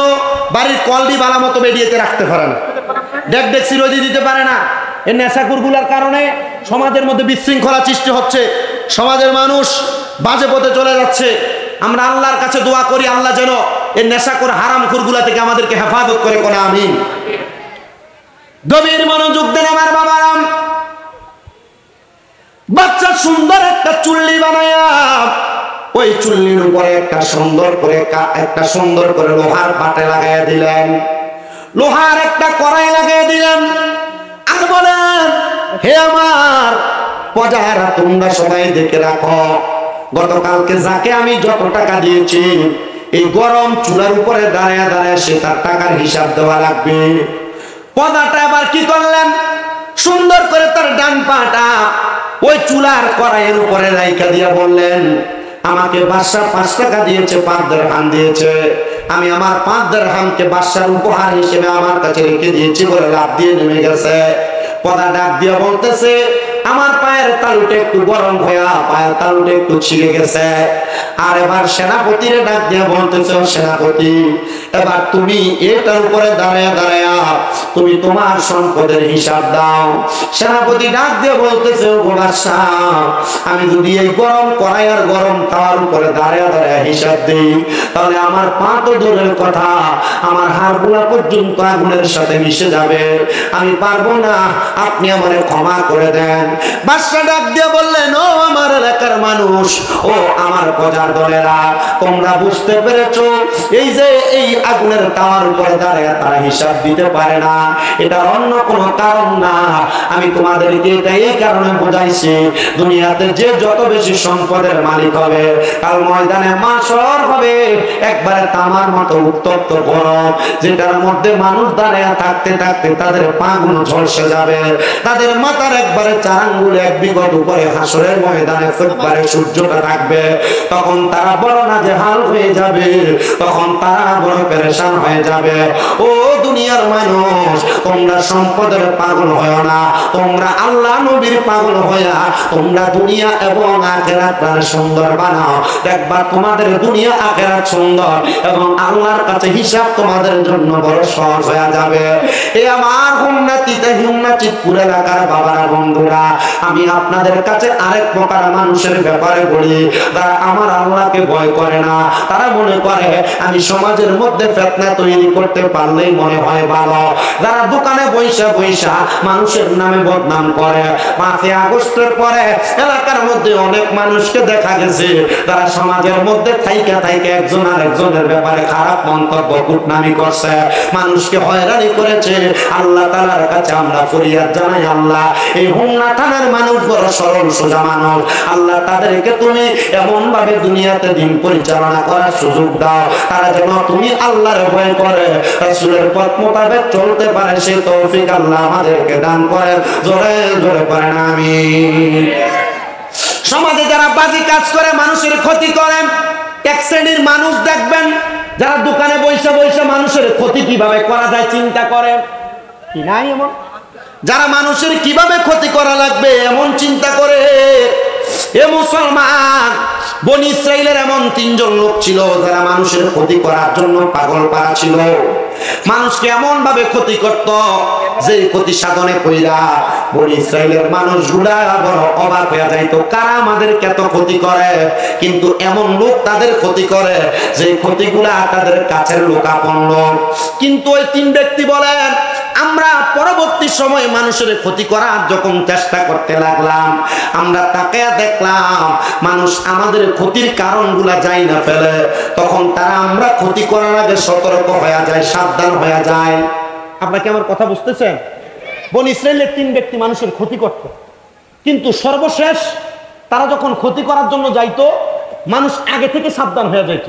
বাড়ির কলডি বালা মতো বেরিয়েতে রাখতে পারে না, ডেক ডেক্সি রোজি দিতে পারে না। এই নেশাখোর গুলার কারণে সমাজের মধ্যে বিশৃঙ্খলা সৃষ্টি হচ্ছে, সমাজের মানুষ বাজে পথে চলে যাচ্ছে। আমরা আল্লাহর কাছে দোয়া করি আল্লাহ যেন এই নেশাখোর হারামখোর গুলা থেকে আমাদেরকে হেফাজত করে, কোন আমিন। গভীর মনোযোগ দেন আমার বাবারাম। বাচ্চা সুন্দর একটা চুল্লি বানায়া ওই চুল্লির উপরে একটা সুন্দর করে লোহার পাটে লাগাইয়া দিলেন, লোহার একটা কড়াই লাগাইয়া দিলেন। আর বলেন হে আমার প্রজারা, তোমরা সবাই দেখে রাখো, গতকালকে যাকে আমি যত টাকা দিয়েছি এই গরম চুলার উপরে দাঁড়ায় দাঁড়ায় সে তার টাকার হিসাব দেওয়া লাগবে। প্রজাটা আবার কি করলেন, সুন্দর করে তার ডান পাটা ওই চুলার কড়াইয়ের উপরে রাইখা দিয়া বললেন, আমাকে বাদশা 5 টাকা দিয়েছে, 5 দিরহাম দিয়েছে, আমি আমার 5 দিরহামকে বাদশার উপহার হিসেবে আমার কাছে রেখে দিয়েছি বলে লাফ দিয়ে নেমে গেছে। পদা ডাক দিয়ে বলতেছে, আমার পায়ের তালুটা একটু গরম হয়ে পায়ের তালুটা একটু ছিঁড়ে গেছে। আর এবার সেনাপতিরে ডাক দিয়ে বলতেছে, সেনাপতি এবার তুমি এটার উপরে দাঁড়ায়া দাঁড়ায়া তুমি তোমার সম্পদের হিসাব দাও। সেনাপতি ডাক দিয়ে বলতেছে, ও বাদশা, আমি যদি এই গরম কড়াই আর গরম তাওয়ার উপরে দাঁড়ায়া দাঁড়ায়া হিসাব দিই, তাহলে আমার পা তো দূরের কথা, আমার হাড়গুলা পর্যন্ত আগুনের সাথে মিশে যাবে, আমি পারবো না, আপনি আমারে ক্ষমা করে দেন। বাদশা ডাক দিয়ে বললেন, ও আমার এলাকার মানুষ, ও আমার প্রজার দলেরা, তোমরা বুঝতে পেরেছো, এই যে এই আগুনের তাওয়ার উপরে দাঁড়িয়ে তারা হিসাব দিতে পারে না, এটা অন্য কোনো কারণ না। আমি তোমাদেরকে এটা এই কারণে বোঝাইছি, দুনিয়াতে যে যত বেশি সম্পদের মালিক হবে, কাল ময়দানে মাশর হবে একবারে তামার মতো উত্তপ্ত গরম, যেটার মধ্যে মানুষ দাঁড়িয়ে থাকতে থাকতে তাদের পাগুলো ঝলসে যাবে, তাদের মাথার একবারে 4 আঙ্গুল 1 বিঘত উপরে হাসরের ময়দানে একবারে সূর্যটা থাকবে। তখন তারা বড় নাজেহাল হয়ে যাবে, তখন তারা বড় পেরেশান হয়ে যাবে। ও দুনিয়ার মানুষ, তোমরা সম্পদের পাগল হয় না, তোমরা আল্লাহ নবীর পাগল হইয়া তোমরা দুনিয়া এবং আখিরাতটা সুন্দর বানাও। দেখবা তোমাদের দুনিয়া আখিরাত সুন্দর এবং আল্লাহর কাছে হিসাব তোমাদের জন্য বড় সহজ হয়ে যাবে। এই আমার হুমনাচিতপুর এলাকার বাবারা, বন্ধুরা, আমি আপনাদের কাছে আরেক প্রকার মানুষের ব্যাপারে বলি, তারা আমার আল্লাহকে ভয় করে না, তারা মনে করে আমি সমাজের মধ্যে ফিতনা তৈরি করতে পারলেই মনে হয় ভালো। যারা দোকানে বৈশা বৈশা মানুষের নামে বদনাম করে, 5 আগস্টের পরে এলাকার মধ্যে অনেক মানুষকে দেখা গেছে তারা সমাজের মধ্যে থাইকা থাইকা একজন আর একজনের ব্যাপারে খারাপ মন্তব্য কুটনামি করছে, মানুষকে হয়রানি করেছে। আল্লাহ তাআলার কাছে আমরা ফরিয়াদ জানাই, আল্লাহ এই হোমনা থানার মানুষ বড় সরল সোজা মানুষ, আল্লাহ তাদেরকে তুমি এমন ভাবে দুনিয়াতে দিন পরিচালনা করার সুযোগ দাও, তারা যেন তুমি আল্লাহর ভয় করে রাসূলের পথ মোতাবেক চলতে পারে, সে তৌফিক আল্লাহ আমাদেরকে দান করেন। জোরে জোরে পড়েন আমিন। সমাজে যারা বাজে কাজ করে, মানুষের ক্ষতি করে, এক শ্রেণীর মানুষ দেখবেন যারা দোকানে বৈশা বৈশা মানুষের ক্ষতি কিভাবে করা যায় চিন্তা করে, কি নাই এমন? যারা মানুষের কিভাবে ক্ষতি করা লাগবে এমন চিন্তা করে। এ মুসলমান, বনি ইসরাইলের এমন 3 জন লোক ছিল যারা মানুষের ক্ষতি করার জন্য পাগল পারা ছিল। মানুষকে এমন ভাবে ক্ষতি করত যে ক্ষতি সাধনে কইরা বনি ইসরাইলের মানুষগুলা বড় অবাক হয়ে যাইতো, কারা আমাদেরকে এত ক্ষতি করে, কিন্তু এমন লোক তাদের ক্ষতি করে যে ক্ষতিগুলা তাদের কাছের লোক, আপন লোক। কিন্তু ওই 3 ব্যক্তি বলেন, আমরা পরবর্তী সময় মানুষের ক্ষতি করার যখন চেষ্টা করতে লাগলাম, আমরা তাকে দেখলাম মানুষ আমাদের ক্ষতির কারণগুলা যাই না ফেলে, তখন তারা আমরা ক্ষতি করার আগে সতর্ক হয়ে যায়, সাবধান হয়ে যায়। আপনাকে আমার কথা বুঝতেছেন? বনি ইসরাইলের 3 ব্যক্তি মানুষের ক্ষতি করত, কিন্তু সর্বশেষ তারা যখন ক্ষতি করার জন্য যাইতো, মানুষ আগে থেকে সাবধান হয়ে যাইত।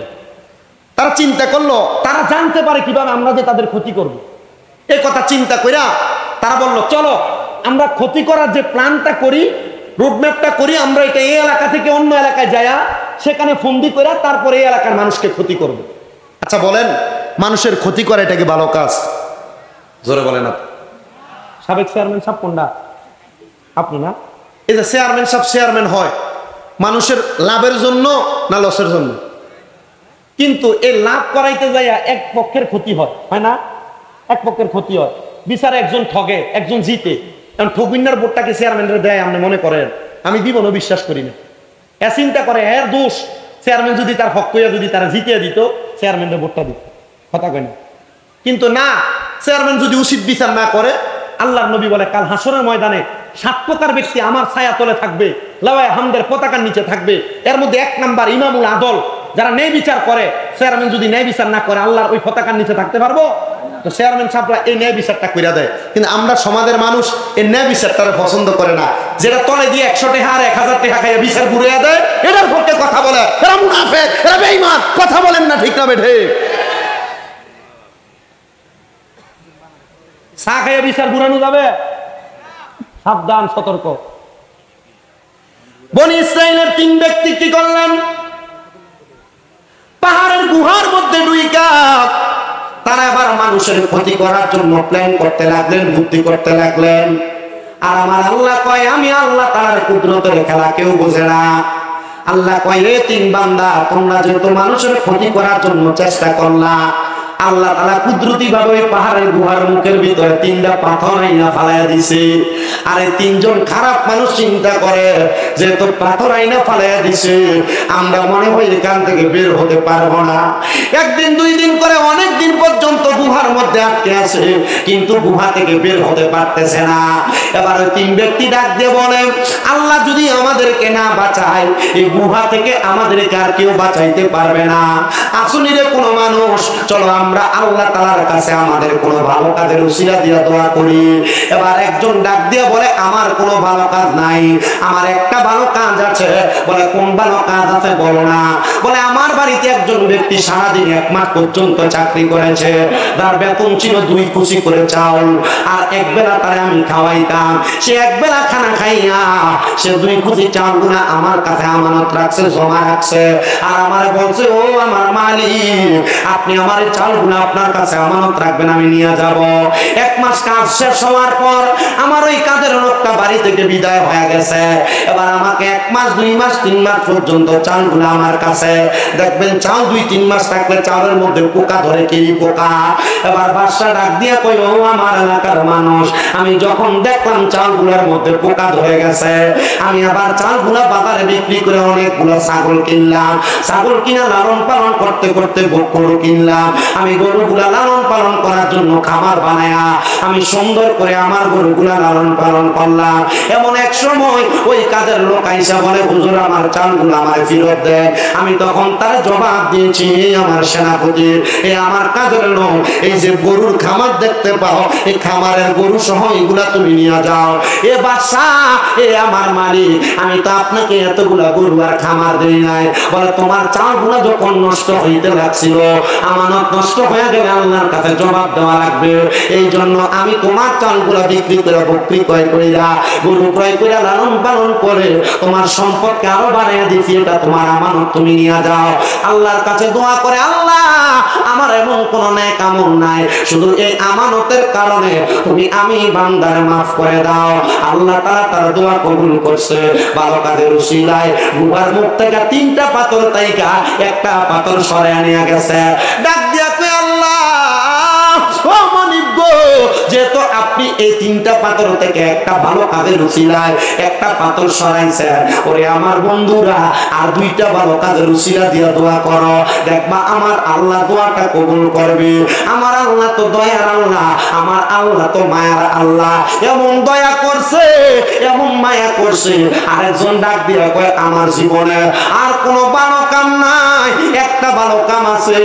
তারা চিন্তা করলো, তারা জানতে পারে কিভাবে আমরা যে তাদের ক্ষতি করব। এই কথা চিন্তা কইরা তারা বলল, চলো আমরা ক্ষতি করার যে প্ল্যানটা করি, রোডম্যাপটা করি, আমরা এটা এই এলাকা থেকে অন্য এলাকায় যায়া সেখানে ফন্দি করে তারপরে এই এলাকার মানুষকে ক্ষতি করব। আচ্ছা বলেন, মানুষের ক্ষতি করা এটা কি ভালো কাজ? জোরে বলেন। সাবেক চেয়ারম্যান সাহেব কোনটা? আপনি না? এই যে চেয়ারম্যান সাহেব চেয়ারম্যান হয় মানুষের লাভের জন্য না লসের জন্য? কিন্তু এই লাভ করাইতে যাইয়া এক পক্ষের ক্ষতি হয় না? এক পক্ষের ক্ষতি হয়, বিচারে একজন ঠগে একজন জিতে। কারণ ঠগিনার ভোটটাকে চেয়ারম্যানের দেয় আপনি মনে করেন? আমি দিব না, বিশ্বাস করি না। এ চিন্তা করে এর দোষ, চেয়ারম্যান যদি তার হক কইয়া যদি তারা জিতিয়ে দিত, চেয়ারম্যানের ভোটটা দিত, কথা কয় না। কিন্তু না, চেয়ারম্যান যদি উচিত বিচার না করে, আল্লাহর নবী বলে কাল হাসরের ময়দানে 7 প্রকার ব্যক্তি আমার ছায়া তলে থাকবে, লাওয়ায়ে হামদের পতাকার নিচে থাকবে। এর মধ্যে 1 নাম্বার ইমামুল আদল, যারা ন্যায় বিচার করে। চেয়ারম্যান যদি ন্যায় বিচার না করে আল্লাহর ওই পতাকার নিচে থাকতে পারবো? তো চেয়ারম্যান সাহেবরা এই ন্যায় বিচারটা কইরা দেয়, কিন্তু আমরা সমাজের মানুষ এই ন্যায় বিচারটারে পছন্দ করে না। যেটা তলে দিয়ে 100 টাকা আর 1000 টাকা খাইয়া বিচার ঘুরিয়ে দেয়, এটার পক্ষে কথা বলে, এরা মুনাফিক, এরা বেঈমান। কথা বলেন না, ঠিক না বেঠে? চা খাইয়া বিচার ঘুরানো যাবে? সাবধান, সতর্ক। বনি ইসরাইলের 3 ব্যক্তি কি করলেন? পাহাড়ের গুহার মধ্যে ঢুইকা তারা আবার মানুষের ক্ষতি করার জন্য প্ল্যান করতে লাগলেন, বুদ্ধি করতে লাগলেন। আর আমার আল্লাহ কয়, আমি আল্লাহ তার কুদরতের খেলা কেউ বোঝে না। আল্লাহ কয়, এ তিন বান্দা, তোমরা যেহেতু মানুষের ক্ষতি করার জন্য চেষ্টা করলা, আল্লাহ তাআলা কুদরতি ভাবে পাহাড়ের গুহার মুখের ভিতরে তিনটা পাথর আইনা ফালাইয়া দিছে। আর এই তিনজন খারাপ মানুষ চিন্তা করে যে তো পাথর আইনা ফালাইয়া দিছে, আমরা মনে হয় এখান থেকে বের হতে পারবো না। একদিন দুই দিন করে অনেক দিন পর্যন্ত গুহার মধ্যে আটকে আছে, কিন্তু গুহা থেকে বের হতে পারতেছে না। এবার ওই তিন ব্যক্তি ডাক দিয়ে বলে, আল্লাহ যদি আমাদেরকে না বাঁচায়, এই গুহা থেকে আমাদেরকে আর কেউ বাঁচাইতে পারবে না। আসুন রে কোনো মানুষ, চলো আমরা আল্লাহ তাআলার কাছে আমাদের কোনো ভালো কাজের উসিলা দিয়ে দোয়া করি। এবার একজন ডাক দিয়ে বলে, আমার কোনো ভালো কাজ নাই, আমার একটা ভালো কাজ আছে। বলে, কোন ভালো কাজ আছে বলো না। বলে, আমার বাড়িতে একজন ব্যক্তি সারাদিন 1 মাস পর্যন্ত চাকরি করেছে, তার বেতন ছিল 2 কুচি করে চাউল, আর এক বেলা তারে আমি খাওয়াইতাম। সে এক বেলা খানা খাইয়া সে 2 কুচি চাউলগুলো আমার কাছে আমানত রাখছে, জমা রাখছে। আর আমার বলছে, ও আমার মালিক, আপনি আমার চাউলগুলো আপনার কাছে আমানত রাখবেন, আমি নিয়ে যাব। 1 মাস কাজ শেষ হওয়ার পর আমার ওই কাজের লোকটা বাড়ি থেকে বিদায় হয়ে গেছে। এবার আমাকে 1 মাস 2 মাস 3 মাস পর্যন্ত চাউলগুলো আমার কাছে। দেখবেন চাউল 2-3 মাস থাকলে চাউলের মধ্যে পোকা ধরে, কি পোকা। এবার বাদশা ডাক দিয়া কই, ও আমার এলাকার মানুষ, আমি যখন দেখলাম চাউলগুলোর মধ্যে পোকা ধরে গেছে, আমি আবার চাউলগুলো বাজারে বিক্রি করে অনেকগুলো ছাগল কিনলাম। ছাগল কিনা লালন পালন করতে করতে গরু কিনলাম। আমি গরুগুলা লালন পালন করার জন্য খামার বানায়া আমি সুন্দর করে আমার গরুগুলা লালন পালন করলাম। এমন এক সময় ওই কাজের লোক আইসা বলে, হুজুর আমার চাউলগুলো আমার ফেরত দেন। আমি তখন তার জবাব দিয়েছি, আমার সেনাপতি, এই আমার কাজের লোক, এই যে গরুর খামার দেখতে পাও, এই খামারের গরু সহ এগুলা তুমি নিয়ে যাও। এ বাদশা, এ আমার মালিক, আমি তো আপনাকে এতগুলা গরু আর খামার দেই নাই। বলে, তোমার চাউলগুলো যখন নষ্ট হইতে লাগছিল, আমানত নষ্ট হয়ে গেলে আল্লাহর কাছে জবাব দেওয়া লাগবে, এই জন্য আমি তোমার চাউলগুলা বিক্রি করে বকরি ক্রয় কইরা, গরু ক্রয় কইরা লালন পালন করে তোমার সম্পদকে আরো বাড়াইয়া দিছি, এটা তোমার আমানত, তুমি নিয়ে যাও। আল্লাহর কাছে দোয়া করে, আল্লাহ আমার এমন কোন নেক আমল নাই, শুধু এই আমানতের কারণে তুমি আমি বান্দার মাফ করে দাও। আল্লাহ তাআলা তার দোয়া কবুল করছে। ভালো কাজের উসিলায় গুহার মুখ থেকে 3টা পাথর তাইকা একটা পাথর সরাইয়া নিয়ে গেছে। ডাক দিয়া কই, আল্লাহ ও মালিক গো, যেহেতু আপনি এই 3টা পাথর থেকে একটা ভালো কাজের উসিলায় একটা পাথর সরাইছেন, ওরে আমার বন্ধুরা আর 2টা ভালো কাজের উসিলা দিয়া দোয়া করো, দেখবা আমার আল্লাহ দোয়াটা কবুল করবে। আমার আল্লাহ তো দয়ার আল্লাহ, আমার আল্লাহ তো মায়ার আল্লাহ। এমন দয়া করছে, এমন মায়া করছে। আরেকজন ডাক দিয়া কয়, আমার জীবনে আর কোনো ভালো কাম নাই, একটা ভালো কাম আছে।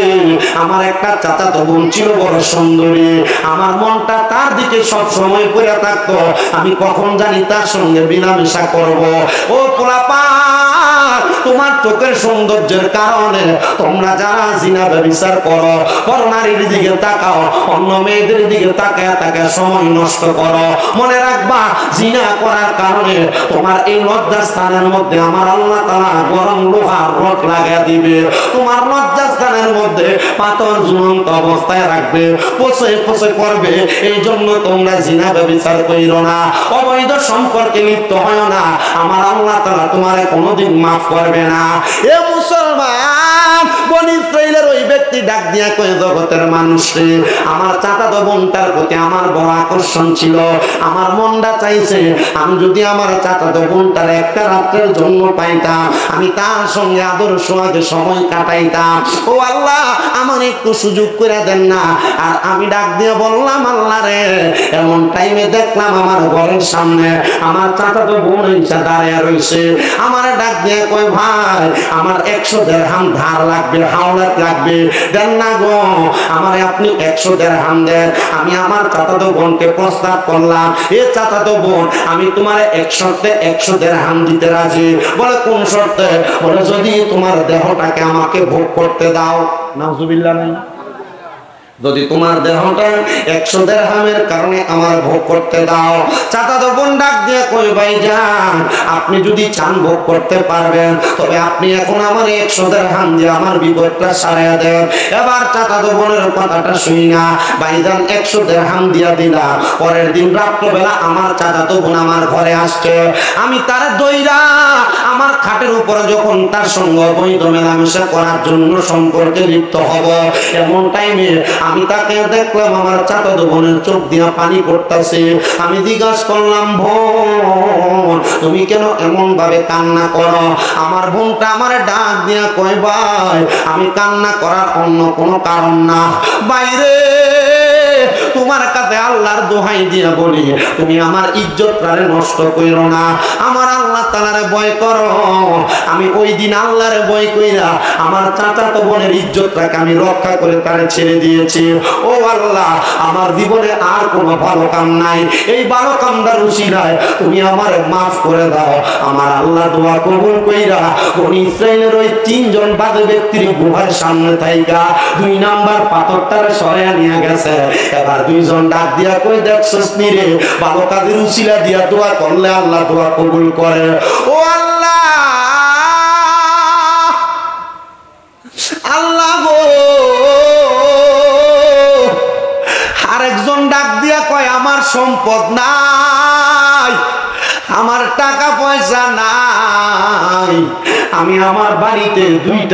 আমার একটা চাচাতো বোন ছিল বড় সুন্দরী, আমার মনটা তার দিকে সব সময় পড়ে থাকতো, আমি কখন জানি তার সঙ্গে মিলামেশা করব। ও পোলাপা, তোমার চোখের সৌন্দর্যের কারণে তোমরা যারা জিনা ব্যভিচার করো, পর নারীর দিকে তাকাও, অন্য মেয়েদের দিকে তাকায় তাকায় সময় নষ্ট করো, মনে রাখবা জিনা করার কারণে তোমার এই লজ্জাস্থানের মধ্যে আমার আল্লাহ তাআলা গরম লোহার রড লাগিয়ে দিবে। তোমার লজ্জাস্থানের মধ্যে পাথর ঝুলন্ত অবস্থায় রাখবে, পচে পচে করবে। এই জন্য তোমরা জিনা ব্যভিচার কইরো না, অবৈধ সম্পর্কে লিপ্ত হয় না, আমার আল্লাহ তাআলা তোমারে কোনোদিন মাফ করবে না। এ মুসলমান, বনি ইসরাইলের ওই ব্যক্তি ডাক দিয়া কয়, জগতের মানুষে, আমার চাচাতো বোনটার প্রতি আমার বড় আকর্ষণ ছিল। আমার মনটা চাইছে আমি যদি আমার চাচাতো বোনটার একটা রাত্রের জন্য পাইতাম, আমি তার সঙ্গে আদর সোহাগে সময় কাটাইতাম। ও আল্লাহ, আমার একটু সুযোগ করে দেন না। আর আমি ডাক দিয়ে বললাম, আল্লাহ রে, এমন টাইমে দেখলাম আমার ঘরের সামনে আমার চাচাতো বোন এসে দাঁড়িয়ে রয়েছে। আমার ডাক দিয়ে কয়, ভাই আমার 100 দিরহাম ধার লাগবে, হাওলাত লাগবে, দেন না গো। আমার আপনি 100 দিরহাম দেন। আমি আমার চাচাতো বোনকে প্রস্তাব করলাম, এ চাচাতো বোন, আমি তোমার 1 শর্তে 100 দিরহাম দিতে রাজি। বলে, কোন শর্তে? বলে, যদি তোমার দেহটাকে আমাকে ভোগ করতে দাও। নাউজুবিল্লাহ নাই। যদি তোমার দেহটা 100 দিরহামের কারণে আমার ভোগ করতে দাও। চাচাতো বোন ডাক দিয়ে কই ভাইজান, আপনি যদি চান ভোগ করতে পারবেন, তবে আপনি এখন আমার 100 দিরহাম দিয়ে আমার বিপদটা সারাইয়া দেন। এবার চাচাতো বোনের কথাটা শুনি না ভাইজান 100 দিরহাম দিয়া দিলা। পরের দিন রাত্রবেলা আমার চাচাতো বোন আমার ঘরে আসছে, আমি তার দইরা আমার খাটের উপরে যখন তার সঙ্গে বৈধ মেলামেশা করার জন্য সম্পর্কে লিপ্ত হব, এমন টাইমে আমি তাকে দেখলাম আমার চাচাতো বোনের চোখ দিয়া পানি পড়তেছে। আমি জিজ্ঞাসা করলাম, বোন তুমি কেন এমন ভাবে কান্না করো? আমার বোনটা আমার ডাক দিয়া কয়, ভাই আমি কান্না করার অন্য কোনো কারণ না, বাইরে তোমার কাছে আল্লাহর দোহাই দিয়া বলি, তুমি আমার ইজ্জতটারে নষ্ট কইরো না, আমার আল্লাহ তাআলারে ভয় করো। আমি ওই দিন আল্লাহরে ভয় কইরা আমার চাচাতো বোনের ইজ্জতটাকে আমি রক্ষা করে তারে ছেড়ে দিয়েছি। ও আল্লাহ, আমার জীবনে আর কোনো ভালো কাম নাই, এই ভালো কামটার উসিলায় তুমি আমারে মাফ করে দাও। আমার আল্লাহ দোয়া কবুল কইরা বনি ইসরাইলের ওই 3 জন বাদে ব্যক্তির গুহার সামনে থাইকা 2 নাম্বার পাথরটারে সরাইয়া নিয়ে গেছে। এবার 2 জন ডাক দিয়া কই, দেখছস নি রে, ভালো কাজের উসিলা দিয়া দোয়া করলে আল্লাহ দোয়া কবুল করে। ও আল্লাহ, আল্লাহ গো। আরেকজন ডাক দিয়া কয়, আমার সম্পদ নাই, আমার টাকা পয়সা নাই, আমি আমার বাড়িতে 2টা